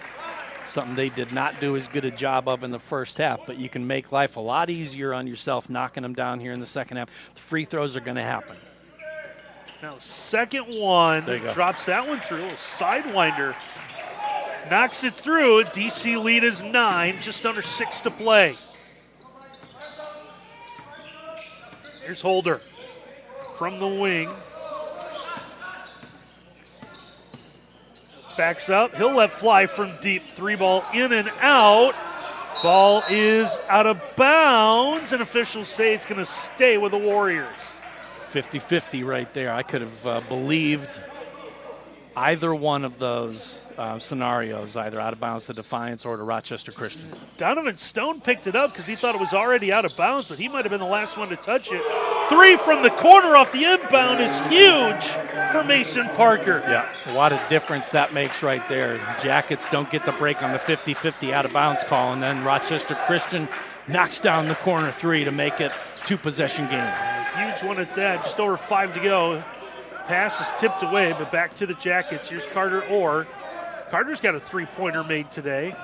Something they did not do as good a job of in the first half, but you can make life a lot easier on yourself knocking them down here in the second half. The free throws are going to happen. Now second one, drops that one through, a sidewinder. Knocks it through. DC lead is 9, just under 6 to play. Here's Holder from the wing. Backs up, he'll let fly from deep. 3-ball in and out. Ball is out of bounds, and officials say it's going to stay with the Warriors. 50-50 right there. I could have believed either one of those scenarios, either out of bounds to Defiance or to Rochester Christian. Donovan Stone picked it up because he thought it was already out of bounds, but he might have been the last one to touch it. 3 from the corner off the inbound is huge for Mason Parker. Yeah, a lot of difference that makes right there. The Jackets don't get the break on the 50-50 out of bounds call, and then Rochester Christian knocks down the corner 3 to make it 2-possession game. A huge one at that, just over 5 to go. Pass is tipped away, but back to the Jackets. Here's Carter Orr. Carter's got a 3-pointer made today.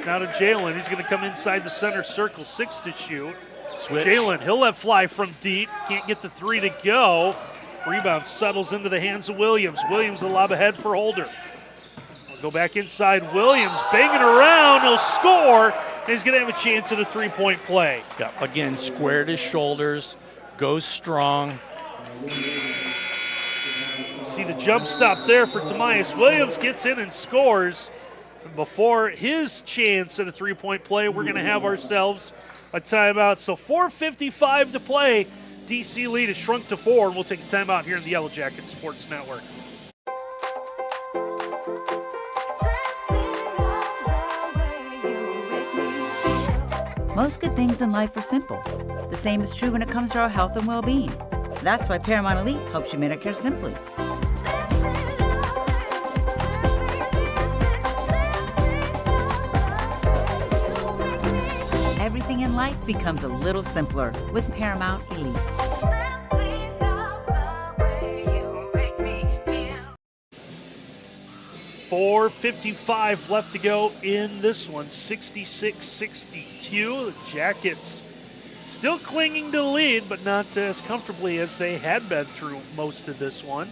Now to Jalen. He's going to come inside the center circle, 6 to shoot. Jalen, he'll let fly from deep. Can't get the 3 to go. Rebound settles into the hands of Williams. Williams will lob ahead for Holder. We'll go back inside. Williams banging around. He'll score. And he's going to have a chance at a 3-point play. Yeah, again, squared his shoulders, goes strong. See the jump stop there for Tamias Williams, gets in and scores. And before his chance at a 3-point play, we're going to have ourselves a timeout. So 4:55 to play. DC lead has shrunk to 4, and we'll take a timeout here in the Yellow Jacket Sports Network. Most good things in life are simple. The same is true when it comes to our health and well-being. That's why Paramount Elite helps you manicure simply. Everything in life becomes a little simpler with Paramount Elite. 4:55 left to go in this one, 66-62. The Jackets still clinging to the lead, but not as comfortably as they had been through most of this one.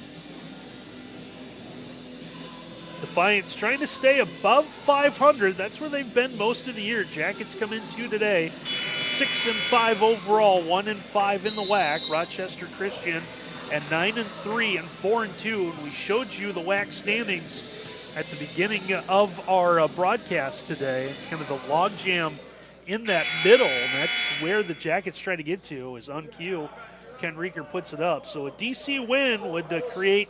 Defiance trying to stay above 500. That's where they've been most of the year. Jackets come into today 6-5 overall, 1-5 in the WAC. Rochester Christian at 9-3 and 4-2. And we showed you the WAC standings at the beginning of our broadcast today. Kind of the logjam in that middle, and that's where the Jackets try to get to, is on cue. Ken Rieker puts it up. So a DC win would create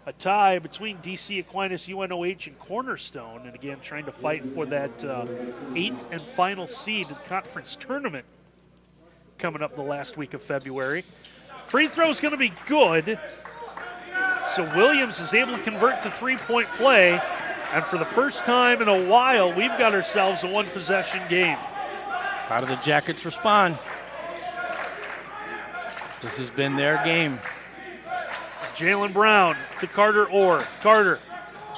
a tie between DC, Aquinas, UNOH, and Cornerstone. And again, trying to fight for that 8th and final seed of the conference tournament coming up the last week of February. Free throw is going to be good. So Williams is able to convert to three-point play. And for the first time in a while, we've got ourselves a one-possession game. How do the Jackets respond? This has been their game. Jalen Brown to Carter Orr. Carter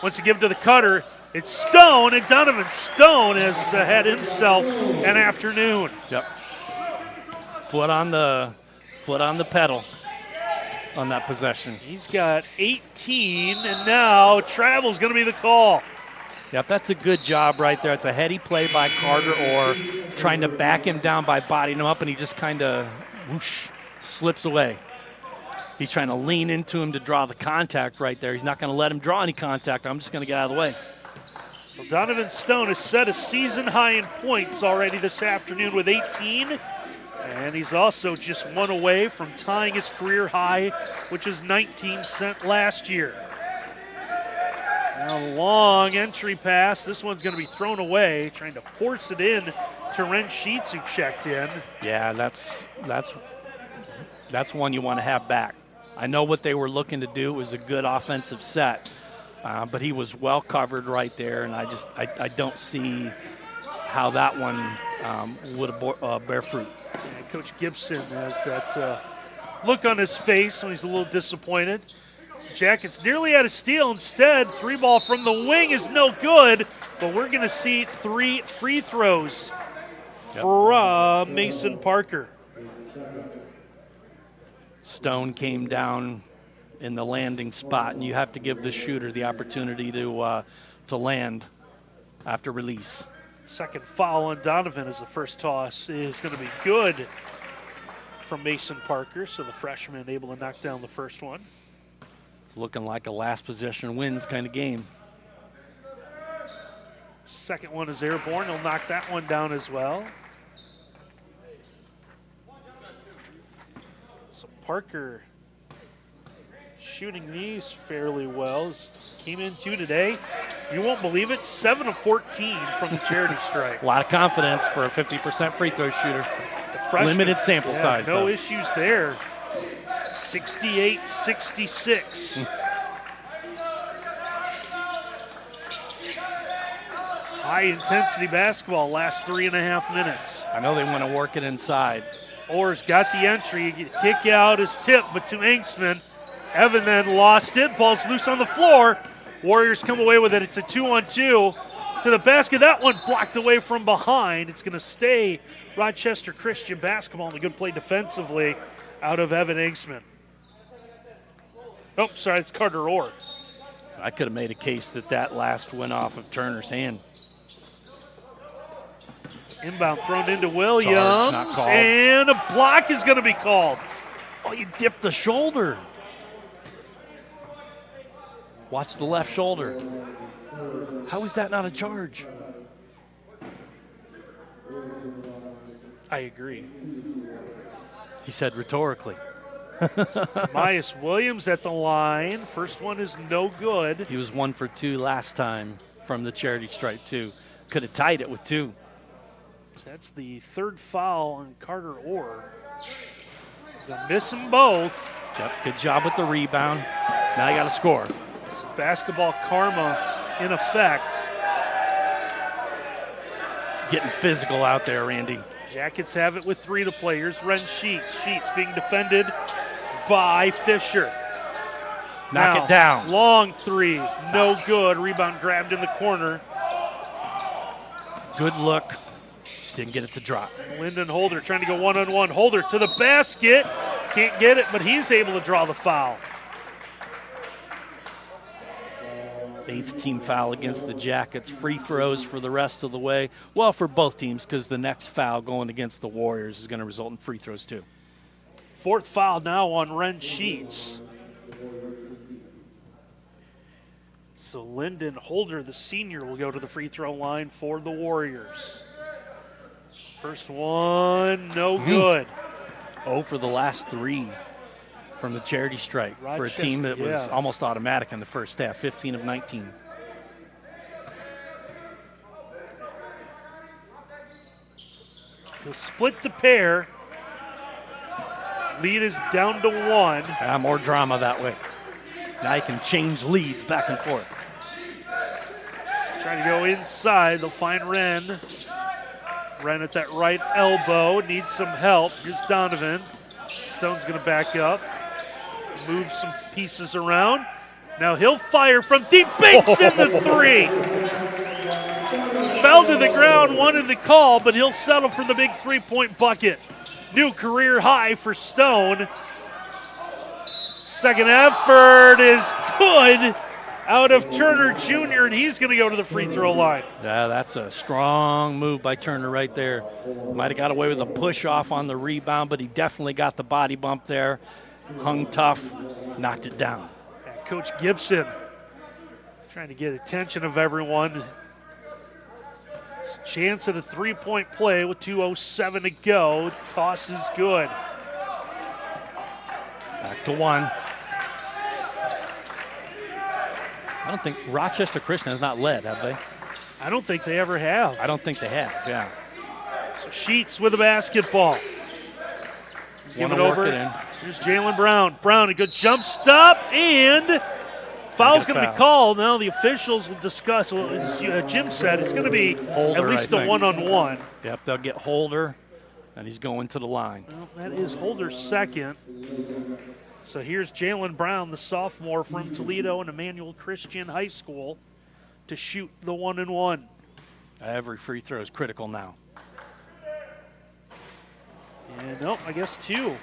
wants to give to the cutter. It's Stone, and Donovan Stone has had himself an afternoon. Yep. Foot on the pedal on that possession. He's got 18, and now travel's going to be the call. Yep, that's a good job right there. It's a heady play by Carter Orr, trying to back him down by bodying him up, and he just kind of whoosh, slips away. He's trying to lean into him to draw the contact right there. He's not going to let him draw any contact. I'm just going to get out of the way. Well, Donovan Stone has set a season high in points already this afternoon with 18. And he's also just one away from tying his career high, which is 19 set last year. Now long entry pass. This one's going to be thrown away, trying to force it in to Ren Sheets, who checked in. Yeah, that's one you want to have back. I know what they were looking to do was a good offensive set, but he was well covered right there, and I don't see how that one would bear fruit. Yeah, Coach Gibson has that look on his face when he's a little disappointed. So Jackets nearly had a steal. Instead, three ball from the wing is no good, but we're going to see 3 free throws from Mason Parker. Stone came down in the landing spot, and you have to give the shooter the opportunity to land after release. Second foul on Donovan as the first toss is going to be good from Mason Parker, so the freshman able to knock down the first one. It's looking like a last possession wins kind of game. Second one is airborne. He'll knock that one down as well. So Parker shooting these fairly well. Came in 2 today. You won't believe it, 7 of 14 from the charity stripe. A lot of confidence for a 50% free throw shooter. Limited sample size, no though. issues there. 68-66. High-intensity basketball, last 3.5 minutes. I know they want to work it inside. Orr's got the entry. Kick out is tipped, but to Engsman. Evan then lost it. Ball's loose on the floor. Warriors come away with it. It's a 2-on-2 to the basket. That one blocked away from behind. It's going to stay Rochester Christian basketball, and a good play defensively out of Evan Engsman. Oh, sorry, it's Carter Orr. I could have made a case that last went off of Turner's hand. Inbound thrown into Williams, Charge, not called. And a block is going to be called. Oh, you dipped the shoulder. Watch the left shoulder. How is that not a charge? I agree. He said rhetorically. Tobias Williams at the line. First one is no good. He was 1 for 2 last time from the charity stripe, too. Could have tied it with 2. So that's the third foul on Carter Orr. They're missing both. Yep, good job with the rebound. Now you got to score. So basketball karma in effect. Getting physical out there, Randy. Jackets have it with 3 to play. Here's Ren Sheets. Sheets being defended by Fisher. Knock now, it down. Long 3, no good. Rebound grabbed in the corner. Good look. Just didn't get it to drop. Lyndon Holder trying to go one-on-one. Holder to the basket. Can't get it, but he's able to draw the foul. 8th team foul against the Jackets. Free throws for the rest of the way. Well, for both teams, because the next foul going against the Warriors is going to result in free throws too. 4th foul now on Ren Sheets. So Lyndon Holder, the senior, will go to the free throw line for the Warriors. First one, no good. 0 for the last 3 from the charity stripe for a team that was almost automatic in the first half, 15 of 19. He'll split the pair. Lead is down to 1. More drama that way. Now you can change leads back and forth. Trying to go inside. They'll find Wren. Wren at that right elbow. Needs some help. Here's Donovan. Stone's going to back up. Move some pieces around. Now he'll fire from deep. Banks in the 3. Fell to the ground, wanted the call, but he'll settle for the big 3-point bucket. New career high for Stone. Second effort is good out of Turner Jr., and he's going to go to the free throw line. Yeah, that's a strong move by Turner right there. Might have got away with a push off on the rebound, but he definitely got the body bump there. Hung tough, knocked it down. Yeah, Coach Gibson trying to get attention of everyone. It's a chance at a 3-point play with 2:07 to go. Toss is good. Back to 1. I don't think Rochester Christian has not led, have they? I don't think they ever have. I don't think they have, yeah. So Sheets with the basketball. Give it over. Here's Jalen Brown. Brown, a good jump stop, and foul's going to be called. Now the officials will discuss. Well, as Jim said, it's going to be Holder, at least a one-on-one. Yep, they'll get Holder, and he's going to the line. Well, that is Holder's second. So here's Jalen Brown, the sophomore from Toledo and Emmanuel Christian High School, to shoot the 1-and-1. Every free throw is critical now. And nope, I guess 2.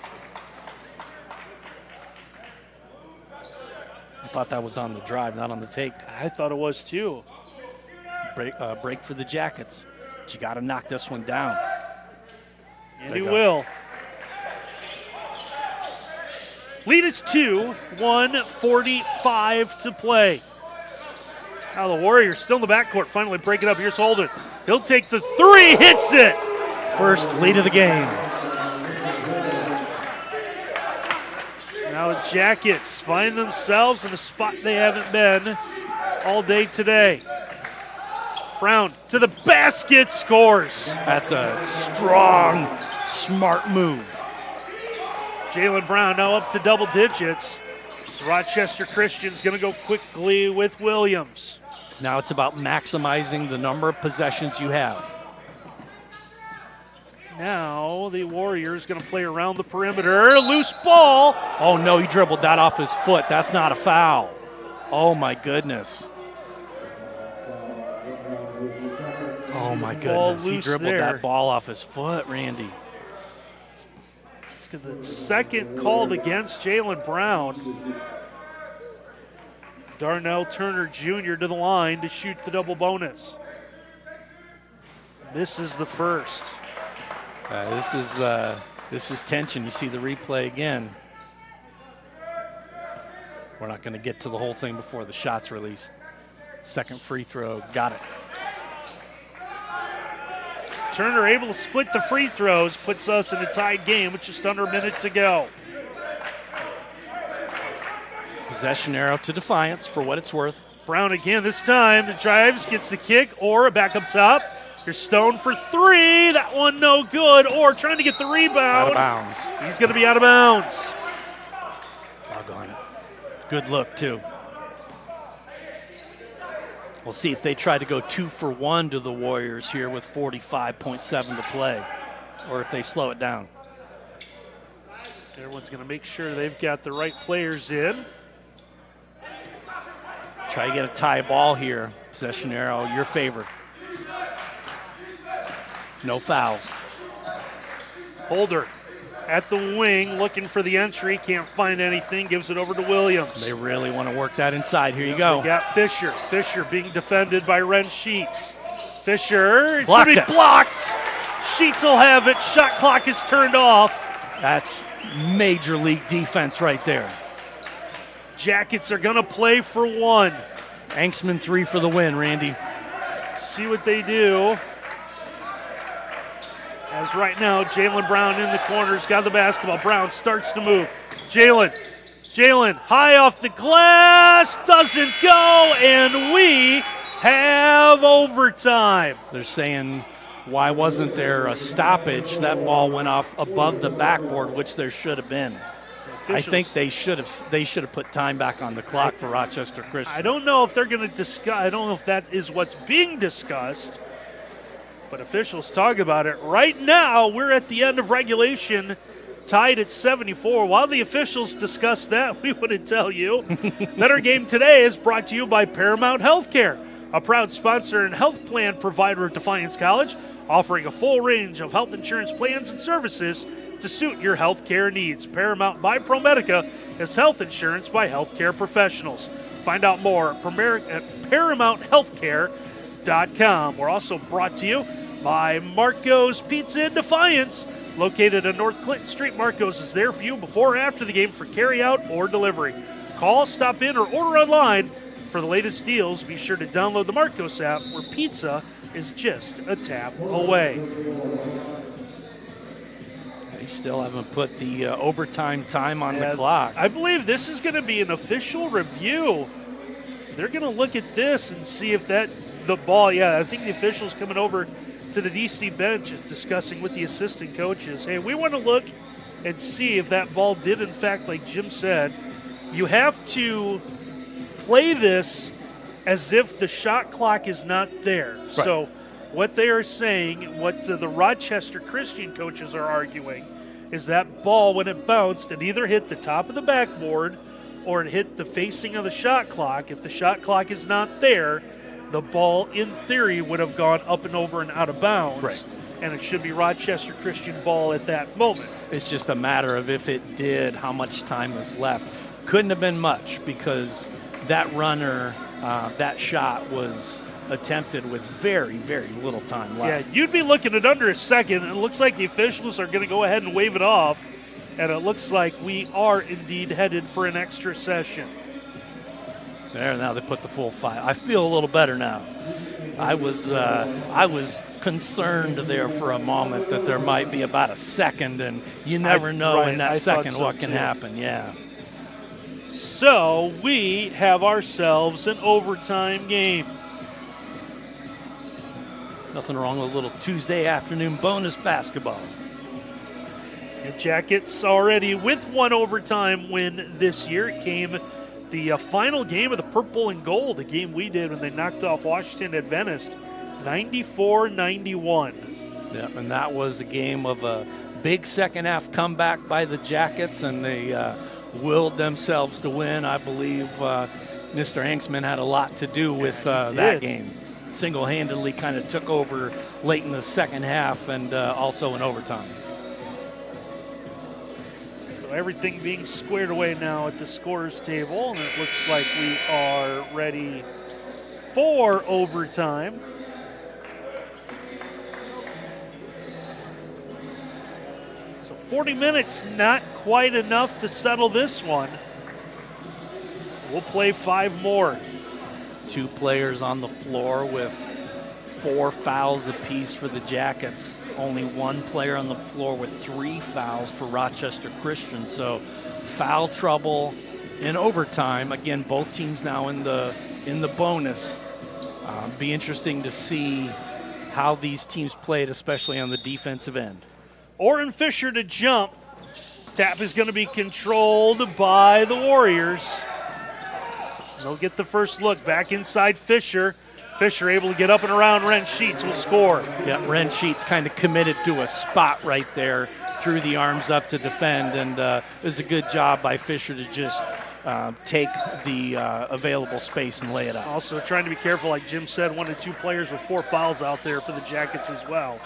I thought that was on the drive, not on the take. I thought it was too. Break for the Jackets. But you got to knock this one down. And he will. Lead is 2, 1:45 to play. Now the Warriors still in the backcourt, finally break it up. Here's Holden. He'll take the 3, hits it. First lead of the game. Now the Jackets find themselves in a spot they haven't been all day today. Brown to the basket, scores. That's a strong, smart move. Jalen Brown now up to double digits. So Rochester Christian's going to go quickly with Williams. Now it's about maximizing the number of possessions you have. Now the Warriors going to play around the perimeter. Loose ball. Oh, no, he dribbled that off his foot. That's not a foul. Oh, my goodness. Oh, my goodness. He dribbled that ball off his foot, Randy. It's the second called against Jalen Brown. Darnell Turner Jr. to the line to shoot the double bonus. Misses the first. This is tension. You see the replay again. We're not going to get to the whole thing before the shot's released. Second free throw, got it. Turner able to split the free throws, puts us in a tied game with just under a minute to go. Possession arrow to Defiance for what it's worth. Brown again this time, drives, gets the kick, or back up top. Here's Stone for three. That one no good. Or trying to get the rebound. Out of bounds. He's going to be out of bounds. Doggone it. Good look, too. We'll see if they try to go 2 for 1 to the Warriors here with 45.7 to play, or if they slow it down. Everyone's going to make sure they've got the right players in. Try to get a tie ball here. Possession arrow, your favor. No fouls. Holder at the wing, looking for the entry. Can't find anything. Gives it over to Williams. They really want to work that inside. Here you go. They got Fisher. Fisher being defended by Ren Sheets. Fisher, it's going to be blocked. Sheets will have it. Shot clock is turned off. That's major league defense right there. Jackets are going to play for one. Angstman 3 for the win, Randy. See what they do. As right now, Jalen Brown in the corner's got the basketball. Brown starts to move. Jalen high off the glass, doesn't go, and we have overtime. They're saying, why wasn't there a stoppage? That ball went off above the backboard, which there should have been. I think they should have put time back on the clock for Rochester Christian. I don't know if they're going to discuss. I don't know if that is what's being discussed. But officials talk about it. Right now, we're at the end of regulation, tied at 74. While the officials discuss that, we want to tell you that our game today is brought to you by Paramount Healthcare, a proud sponsor and health plan provider at Defiance College, offering a full range of health insurance plans and services to suit your healthcare needs. Paramount by ProMedica is health insurance by healthcare professionals. Find out more at ParamountHealthcare.com. We're also brought to you by Marco's Pizza in Defiance, located on North Clinton Street. Marco's is there for you before or after the game for carry-out or delivery. Call, stop in, or order online for the latest deals. Be sure to download the Marco's app, where pizza is just a tap away. They still haven't put the overtime time on the clock. I believe this is going to be an official review. They're going to look at this and see if the ball, I think the official's coming over to the DC bench is discussing with the assistant coaches. Hey, we want to look and see if that ball did, in fact, like Jim said, you have to play this as if the shot clock is not there. Right. So what they are saying, what the Rochester Christian coaches are arguing, is that ball, when it bounced, it either hit the top of the backboard or it hit the facing of the shot clock. If the shot clock is not there, the ball, in theory, would have gone up and over and out of bounds. Right. And it should be Rochester Christian ball at that moment. It's just a matter of if it did, how much time was left. Couldn't have been much because that runner, that shot was attempted with very, very little time left. Yeah, you'd be looking at under a second, and it looks like the officials are going to go ahead and wave it off. And it looks like we are indeed headed for an extra session. There, now they put the full 5. I feel a little better now. I was concerned there for a moment that there might be about a second, and you never know in that second what can happen. Yeah. So we have ourselves an overtime game. Nothing wrong with a little Tuesday afternoon bonus basketball. The Jackets already with one overtime win this year. It came the final game of the Purple and Gold, a game we did when they knocked off Washington Adventist, 94-91. Yeah, and that was a game of a big second half comeback by the Jackets, and they willed themselves to win. I believe Mr. Angstman had a lot to do with that game. Single-handedly kind of took over late in the second half and also in overtime. Everything being squared away now at the scorers table, and it looks like we are ready for overtime. So 40 minutes, not quite enough to settle this one. We'll play 5 more. 2 players on the floor with 4 fouls apiece for the Jackets. Only 1 player on the floor with 3 fouls for Rochester Christian. So foul trouble in overtime. Again, both teams now in the bonus. Be interesting to see how these teams played, especially on the defensive end. Orrin Fisher to jump. Tap is going to be controlled by the Warriors. They'll get the first look. Back inside Fisher. Fisher able to get up and around. Ren Sheets will score. Yeah, Ren Sheets kind of committed to a spot right there, threw the arms up to defend, and it was a good job by Fisher to just take the available space and lay it out. Also trying to be careful, like Jim said, 1 to 2 players with 4 fouls out there for the Jackets as well.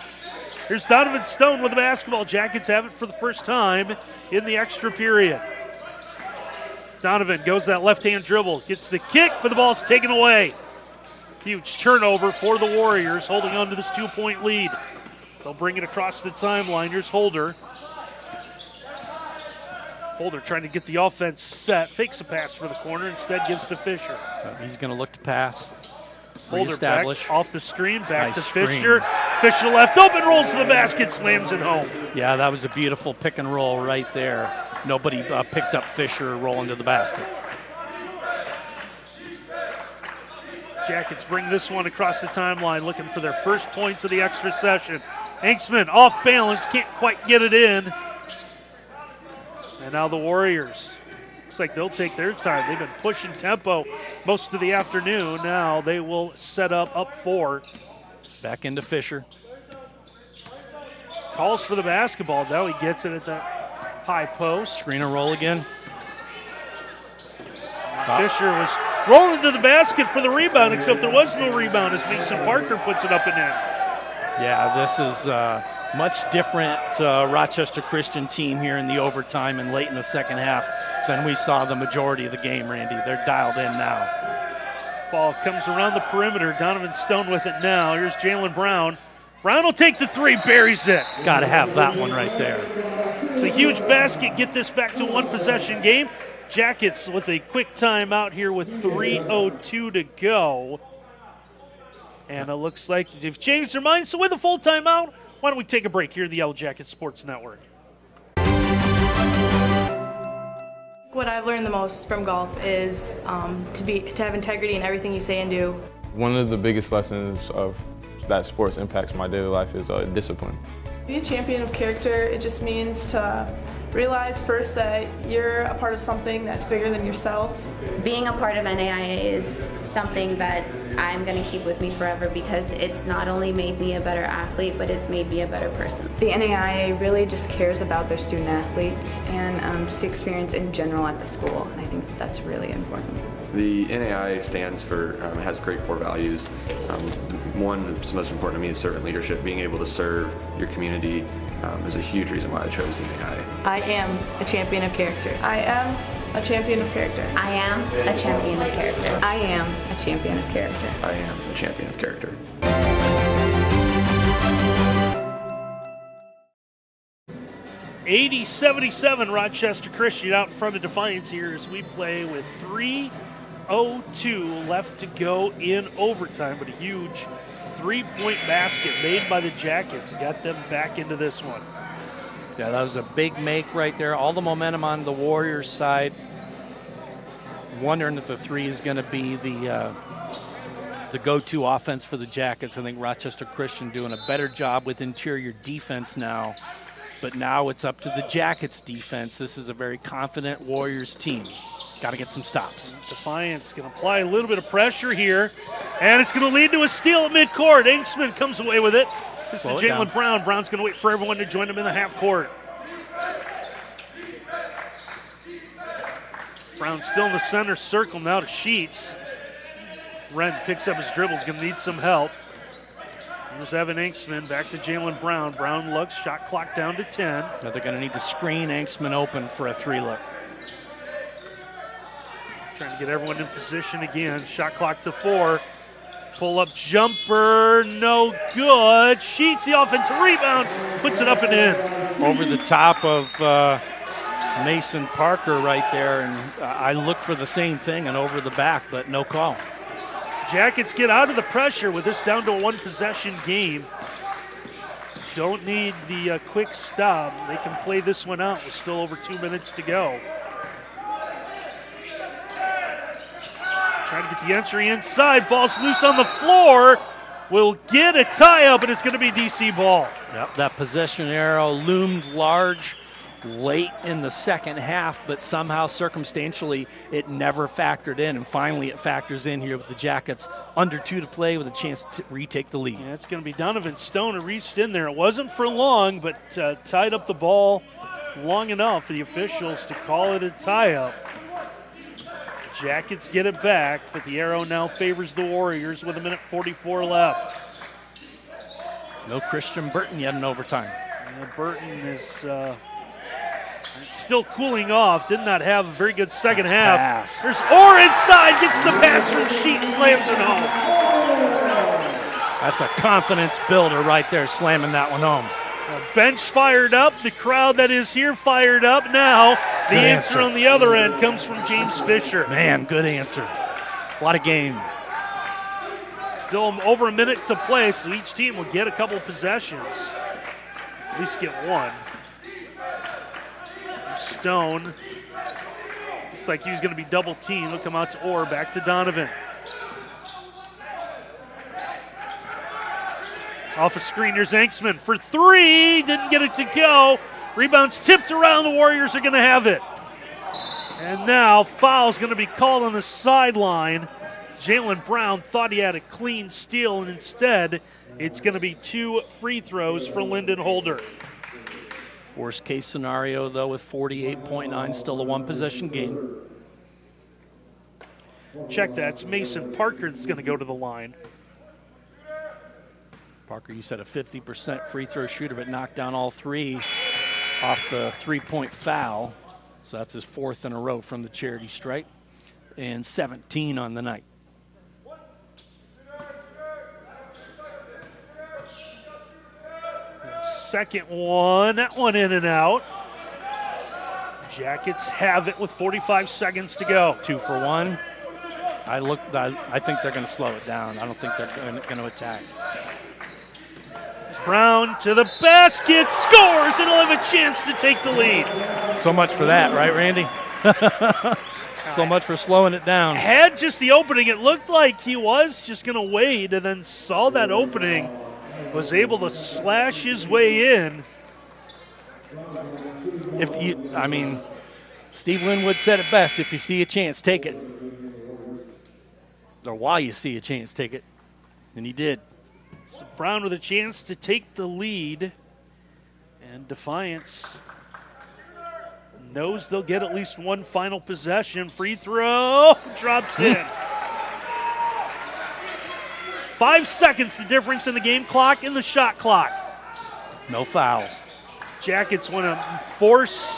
Here's Donovan Stone with the basketball. Jackets have it for the first time in the extra period. Donovan goes that left-hand dribble, gets the kick, but the ball's taken away. Huge turnover for the Warriors, holding on to this 2-point lead. They'll bring it across the timeline. Here's Holder. Holder trying to get the offense set, fakes a pass for the corner, instead gives to Fisher. He's going to look to pass. Holder back off the screen, back nice to screen. Fisher. Fisher left open, rolls to the basket, slams it home. Yeah, that was a beautiful pick and roll right there. Nobody picked up Fisher rolling to the basket. Jackets bring this one across the timeline, looking for their first points of the extra session. Hanksman off balance, can't quite get it in. And now the Warriors. Looks like they'll take their time. They've been pushing tempo most of the afternoon. Now they will set up 4. Back into Fisher. Calls for the basketball. Now he gets it at the high post. Screen and roll again. Fisher was rolling to the basket for the rebound, except there was no rebound as Mason Parker puts it up and in. Yeah, this is much different Rochester Christian team here in the overtime and late in the second half than we saw the majority of the game, Randy. They're dialed in now. Ball comes around the perimeter. Donovan Stone with it now. Here's Jalen Brown. Brown will take the 3, buries it. Got to have that one right there. It's a huge basket. Get this back to 1-possession game. Jackets with a quick timeout here with 3:02 to go. And it looks like they've changed their minds. So with a full timeout, why don't we take a break here at the Yellow Jacket Sports Network. What I've learned the most from golf is to have integrity in everything you say and do. One of the biggest lessons of that sports impacts my daily life is discipline. Be a champion of character, it just means to realize first that you're a part of something that's bigger than yourself. Being a part of NAIA is something that I'm going to keep with me forever because it's not only made me a better athlete, but it's made me a better person. The NAIA really just cares about their student athletes and just the experience in general at the school, and I think that's really important. The NAIA stands for, has great core values. One that's most important to me is servant leadership. Being able to serve your community is a huge reason why I chose the NAIA. I am a champion of character. I am a champion of character. I am a champion of character. I am a champion of character. I am a champion of character. '80-77 Rochester Christian out in front of Defiance here as we play with 3:02 left to go in overtime, but a huge 3-point basket made by the Jackets got them back into this one. Yeah, that was a big make right there. All the momentum on the Warriors side. Wondering if the 3 is going to be the go-to offense for the Jackets. I think Rochester Christian doing a better job with interior defense now. But now it's up to the Jackets defense. This is a very confident Warriors team. Got to get some stops. Defiance going to apply a little bit of pressure here, and it's going to lead to a steal at midcourt. Ainksman comes away with it. This is Jalen Brown. Brown's going to wait for everyone to join him in the half court. Brown still in the center circle now to Sheets. Wren picks up his dribble. He's going to need some help. Here's Evan Ainksman back to Jalen Brown. Brown looks, shot clock down to 10. Now they're going to need to screen Ainksman open for a 3-look. Trying to get everyone in position again. Shot clock to 4. Pull-up jumper, no good. Sheets, the offensive rebound, puts it up and in. Over the top of Mason Parker right there, and I looked for the same thing and over the back, but no call. So Jackets get out of the pressure with this down to a 1-possession game. Don't need the quick stop. They can play this one out with still over 2 minutes to go. Trying to get the entry inside. Ball's loose on the floor. will get a tie up, and it's going to be DC ball. Yep, that possession arrow loomed large late in the second half, but somehow circumstantially it never factored in, and finally it factors in here with the Jackets under 2 to play with a chance to retake the lead. Yeah, it's going to be Donovan Stone who reached in there. It wasn't for long, but tied up the ball long enough for the officials to call it a tie-up. Jackets get it back, but the arrow now favors the Warriors with 1:44 left. No Christian Burton yet in overtime. Burton is still cooling off. Did not have a very good second half. Pass. There's Orr inside, gets the pass from Sheet, slams it home. That's a confidence builder right there, slamming that one home. Bench fired up, the crowd that is here fired up. Now the answer on the other end comes from James Fisher. Man, good answer. What a game. Still over a minute to play, so each team will get a couple possessions. At least get one. Stone. Looked like he was going to be double teamed. He'll come out to Orr, back to Donovan. Off a screen, here's Anksman for 3. Didn't get it to go. Rebound's tipped around. The Warriors are going to have it. And now foul's going to be called on the sideline. Jalen Brown thought he had a clean steal, and instead it's going to be 2 free throws for Lyndon Holder. Worst case scenario, though, with 48.9, still a 1-possession game. Check that. It's Mason Parker that's going to go to the line. Parker, you said a 50% free throw shooter, but knocked down all 3 off the 3-point foul. So that's his 4th in a row from the charity stripe, and 17 on the night. Second one, that one in and out. Jackets have it with 45 seconds to go. 2 for 1. I think they're going to slow it down. I don't think they're going to attack. Brown to the basket, scores, and he'll have a chance to take the lead. So much for that, right, Randy? So much for slowing it down. Had just the opening. It looked like he was just going to wait, and then saw that opening, was able to slash his way in. Steve Winwood said it best, if you see a chance, take it. Or while you see a chance, take it. And he did. So Brown with a chance to take the lead, and Defiance knows they'll get at least one final possession. Free throw, drops in. 5 seconds, the difference in the game clock and the shot clock. No fouls. Jackets want to force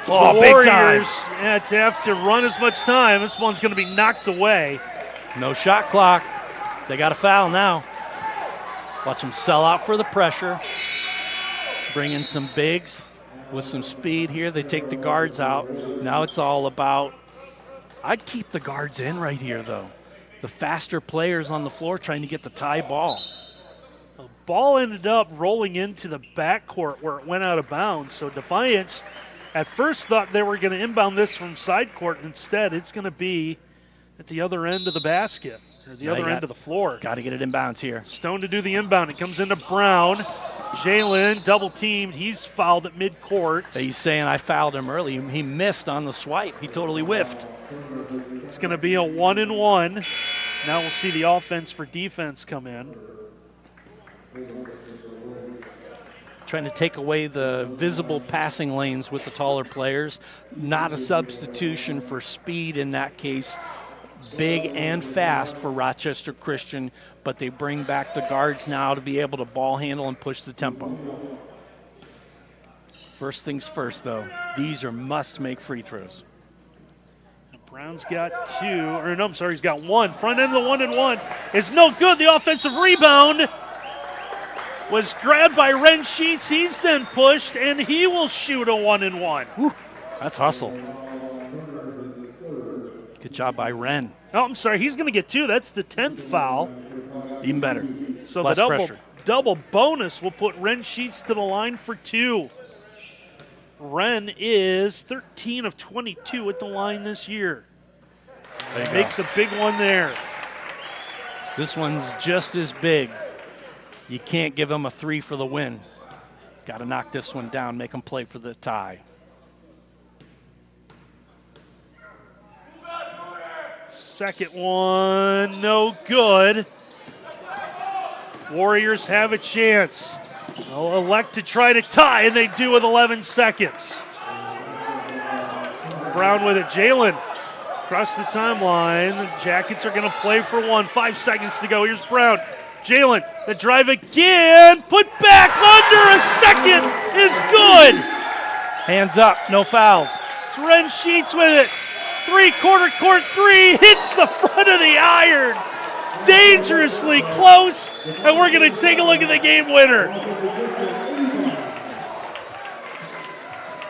the big time. Warriors to have to run as much time. This one's going to be knocked away. No shot clock. They got a foul now. Watch them sell out for the pressure. Bring in some bigs with some speed here. They take the guards out. Now it's all about, I'd keep the guards in right here, though. The faster players on the floor trying to get the tie ball. The ball ended up rolling into the backcourt where it went out of bounds. So Defiance at first thought they were going to inbound this from side court. Instead, it's going to be at the other end of the basket. Or the other end of the floor. Got to get it inbounds here. Stone to do the inbound. It comes into Brown. Jalen double teamed. He's fouled at midcourt. He's saying I fouled him early. He missed on the swipe. He totally whiffed. It's going to be a 1-and-1. Now we'll see the offense for defense come in. Trying to take away the visible passing lanes with the taller players. Not a substitution for speed in that case. Big and fast for Rochester Christian, but they bring back the guards now to be able to ball handle and push the tempo. First things first, though, these are must-make free throws. Brown's got 2, or no, I'm sorry, he's got 1. Front end of the 1-and-1 is no good. The offensive rebound was grabbed by Ren Sheets. He's then pushed, and he will shoot a 1-and-1. Whew, that's hustle. Good job by Ren. Oh, I'm sorry, he's going to get 2. That's the 10th foul. Even better. So less the pressure. Double bonus will put Ren Sheets to the line for 2. Ren is 13 of 22 at the line this year. Makes a big one there. This one's just as big. You can't give them a 3 for the win. Got to knock this one down, make them play for the tie. Second one, no good. Warriors have a chance. They'll elect to try to tie, and they do with 11 seconds. Brown with it. Jalen across the timeline. The Jackets are going to play for one. 5 seconds to go. Here's Brown. Jalen, the drive again. Put back under a second is good. Hands up, no fouls. It's Ren Sheets with it. Three-quarter court three. Hits the front of the iron. Dangerously close. And we're going to take a look at the game winner.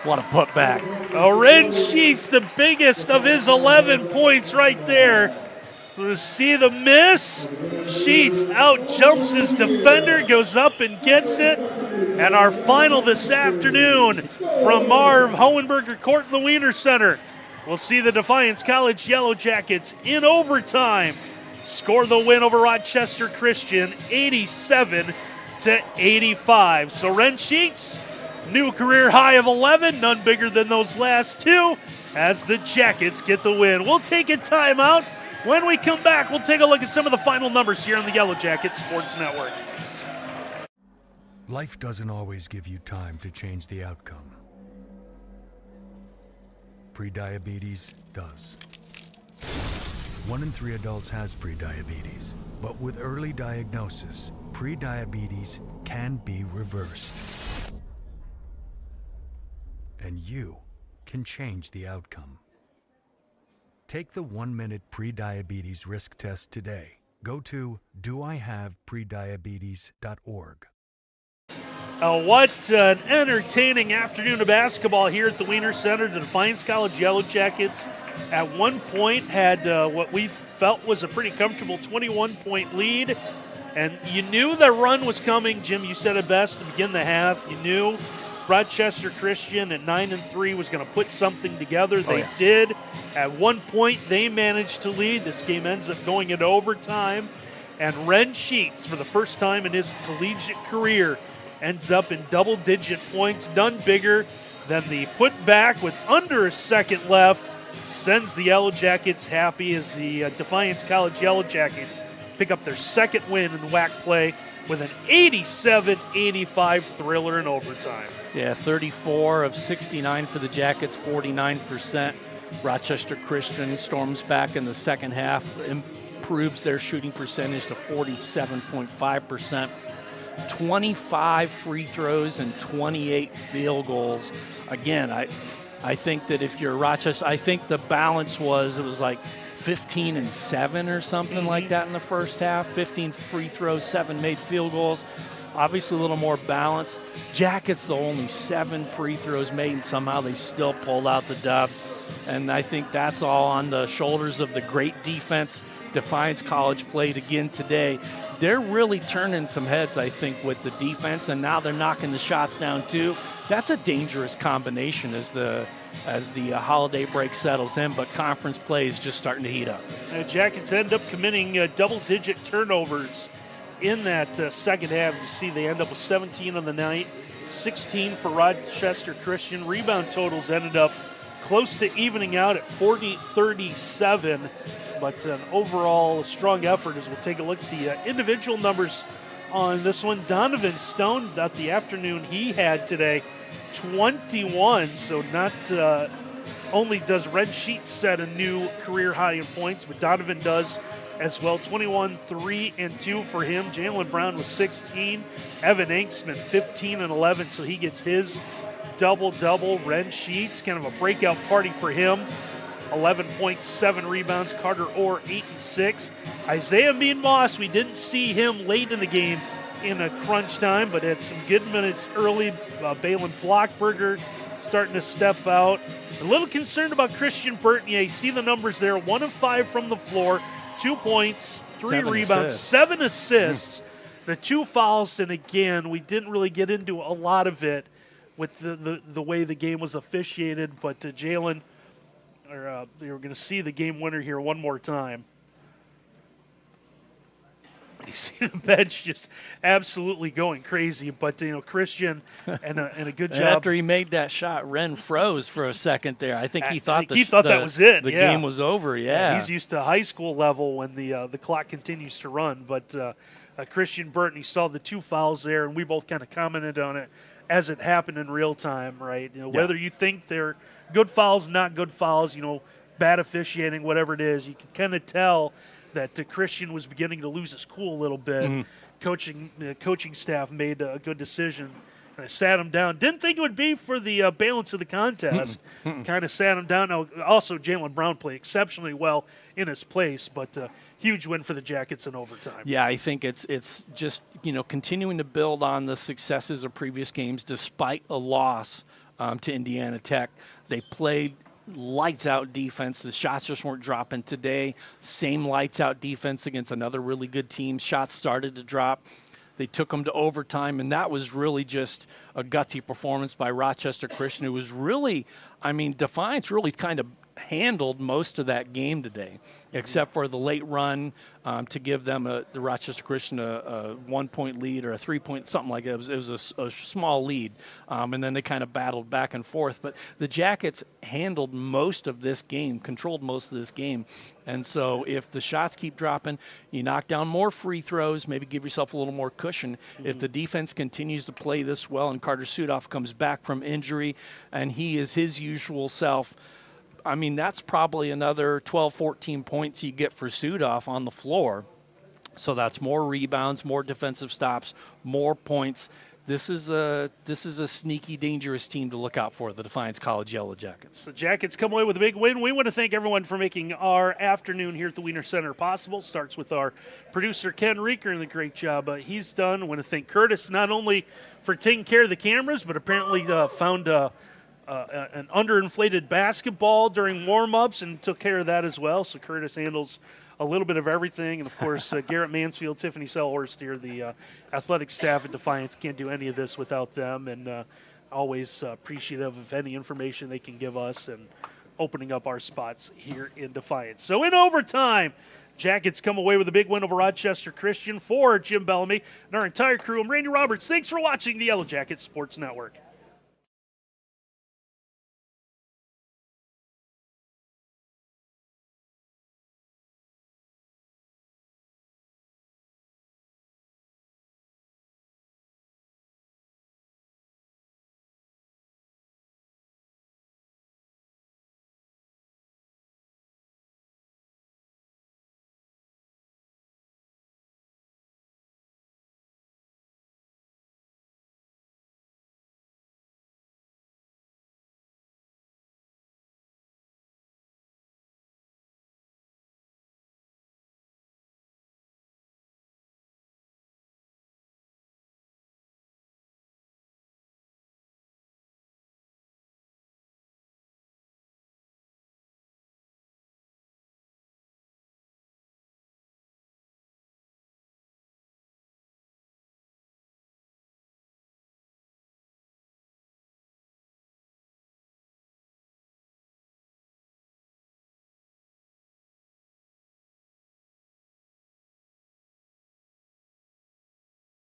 What a putback. Ren Sheets, the biggest of his 11 points right there. We'll see the miss. Sheets out jumps his defender, goes up and gets it. And our final this afternoon from Marv Hohenberger Court in the Wiener Center. We'll see the Defiance College Yellow Jackets in overtime score the win over Rochester Christian, 87-85. So Ren Sheets, new career high of 11, none bigger than those last two, as the Jackets get the win. We'll take a timeout. When we come back, we'll take a look at some of the final numbers here on the Yellow Jackets Sports Network. Life doesn't always give you time to change the outcome. Prediabetes does. 1 in 3 adults has prediabetes, but with early diagnosis, prediabetes can be reversed. And you can change the outcome. Take the 1-minute prediabetes risk test today. Go to doihaveprediabetes.org. What an entertaining afternoon of basketball here at the Wiener Center. The Defiance College Yellow Jackets at one point had what we felt was a pretty comfortable 21-point lead. And you knew the run was coming. Jim, you said it best to begin the half. You knew Rochester Christian at 9-3 was going to put something together. They did. At one point, they managed to lead. This game ends up going into overtime. And Ren Sheets, for the first time in his collegiate career, ends up in double-digit points, none bigger than the putback with under a second left. Sends the Yellow Jackets happy as the Defiance College Yellow Jackets pick up their second win in the WAC play with an 87-85 thriller in overtime. Yeah, 34 of 69 for the Jackets, 49%. Rochester Christian storms back in the second half, improves their shooting percentage to 47.5%. 25 free throws and 28 field goals. Again, I think that if you're Rochester, I think the balance was, it was like 15 and 7 or something like that in the first half. 15 free throws, 7 made field goals. Obviously a little more balance. Jackets, though, only 7 free throws made, and somehow they still pulled out the dub. And I think that's all on the shoulders of the great defense Defiance College played again today. They're really turning some heads, I think, with the defense, and now they're knocking the shots down too. That's a dangerous combination as the holiday break settles in, but conference play is just starting to heat up. The Jackets end up committing double-digit turnovers in that second half. You see they end up with 17 on the night, 16 for Rochester Christian. Rebound totals ended up close to evening out at 40-37. But an overall strong effort as we'll take a look at the individual numbers on this one. Donovan Stone, that the afternoon he had today, 21. So not only does Red Sheet set a new career high in points, but Donovan does as well. 21, 3, and 2 for him. Jalen Brown was 16. Evan Anksman, 15 and 11. So he gets his double-double. Red Sheets, kind of a breakout party for him. 11.7 rebounds. Carter Orr, 8 and 6. Isaiah Mean-Moss, we didn't see him late in the game in a crunch time, but had some good minutes early. Balin Blockberger starting to step out. A little concerned about Christian Berthier. You see the numbers there. 1 of 5 from the floor. 2 points, 3 rebounds, 7 assists. The 2 fouls, and again, we didn't really get into a lot of it with the way the game was officiated, but Jalen, you're going to see the game winner here one more time. You see the bench just absolutely going crazy. But, Christian and a good job. After he made that shot, Wren froze for a second there. I think he thought that was it. The game was over, yeah. He's used to high school level when the clock continues to run. But Christian Burton, he saw the 2 fouls there, and we both kind of commented on it as it happened in real time, right? Whether you think they're good fouls, not good fouls, bad officiating, whatever it is, you can kind of tell that Christian was beginning to lose his cool a little bit. Mm-hmm. Coaching staff made a good decision. And I sat him down. Didn't think it would be for the balance of the contest. Kind of sat him down. Now, also, Jalen Brown played exceptionally well in his place, but huge win for the Jackets in overtime. Yeah, I think it's just, continuing to build on the successes of previous games despite a loss to Indiana Tech. They played lights out defense. The shots just weren't dropping today. Same lights out defense against another really good team. Shots started to drop. They took them to overtime, and that was really just a gutsy performance by Rochester Christian, who was really, Defiance really kind of handled most of that game today, except for the late run to give them the Rochester Christian a 1-point lead or a 3-point, something like that. It was a small lead, and then they kind of battled back and forth. But the Jackets handled most of this game, controlled most of this game. And so if the shots keep dropping, you knock down more free throws, maybe give yourself a little more cushion. Mm-hmm. If the defense continues to play this well and Carter Sudoff comes back from injury and he is his usual self, that's probably another 12, 14 points you get for Sudoff on the floor. So that's more rebounds, more defensive stops, more points. This is a sneaky, dangerous team to look out for, the Defiance College Yellow Jackets. The Jackets come away with a big win. We want to thank everyone for making our afternoon here at the Wiener Center possible. Starts with our producer, Ken Reeker, and the great job he's done. I want to thank Curtis not only for taking care of the cameras, but apparently found an underinflated basketball during warm-ups and took care of that as well. So Curtis handles a little bit of everything. And, of course, Garrett Mansfield, Tiffany Selhorst here, the athletic staff at Defiance. Can't do any of this without them, and always appreciative of any information they can give us and opening up our spots here in Defiance. So in overtime, Jackets come away with a big win over Rochester Christian. For Jim Bellamy and our entire crew, I'm Randy Roberts. Thanks for watching the Yellow Jackets Sports Network.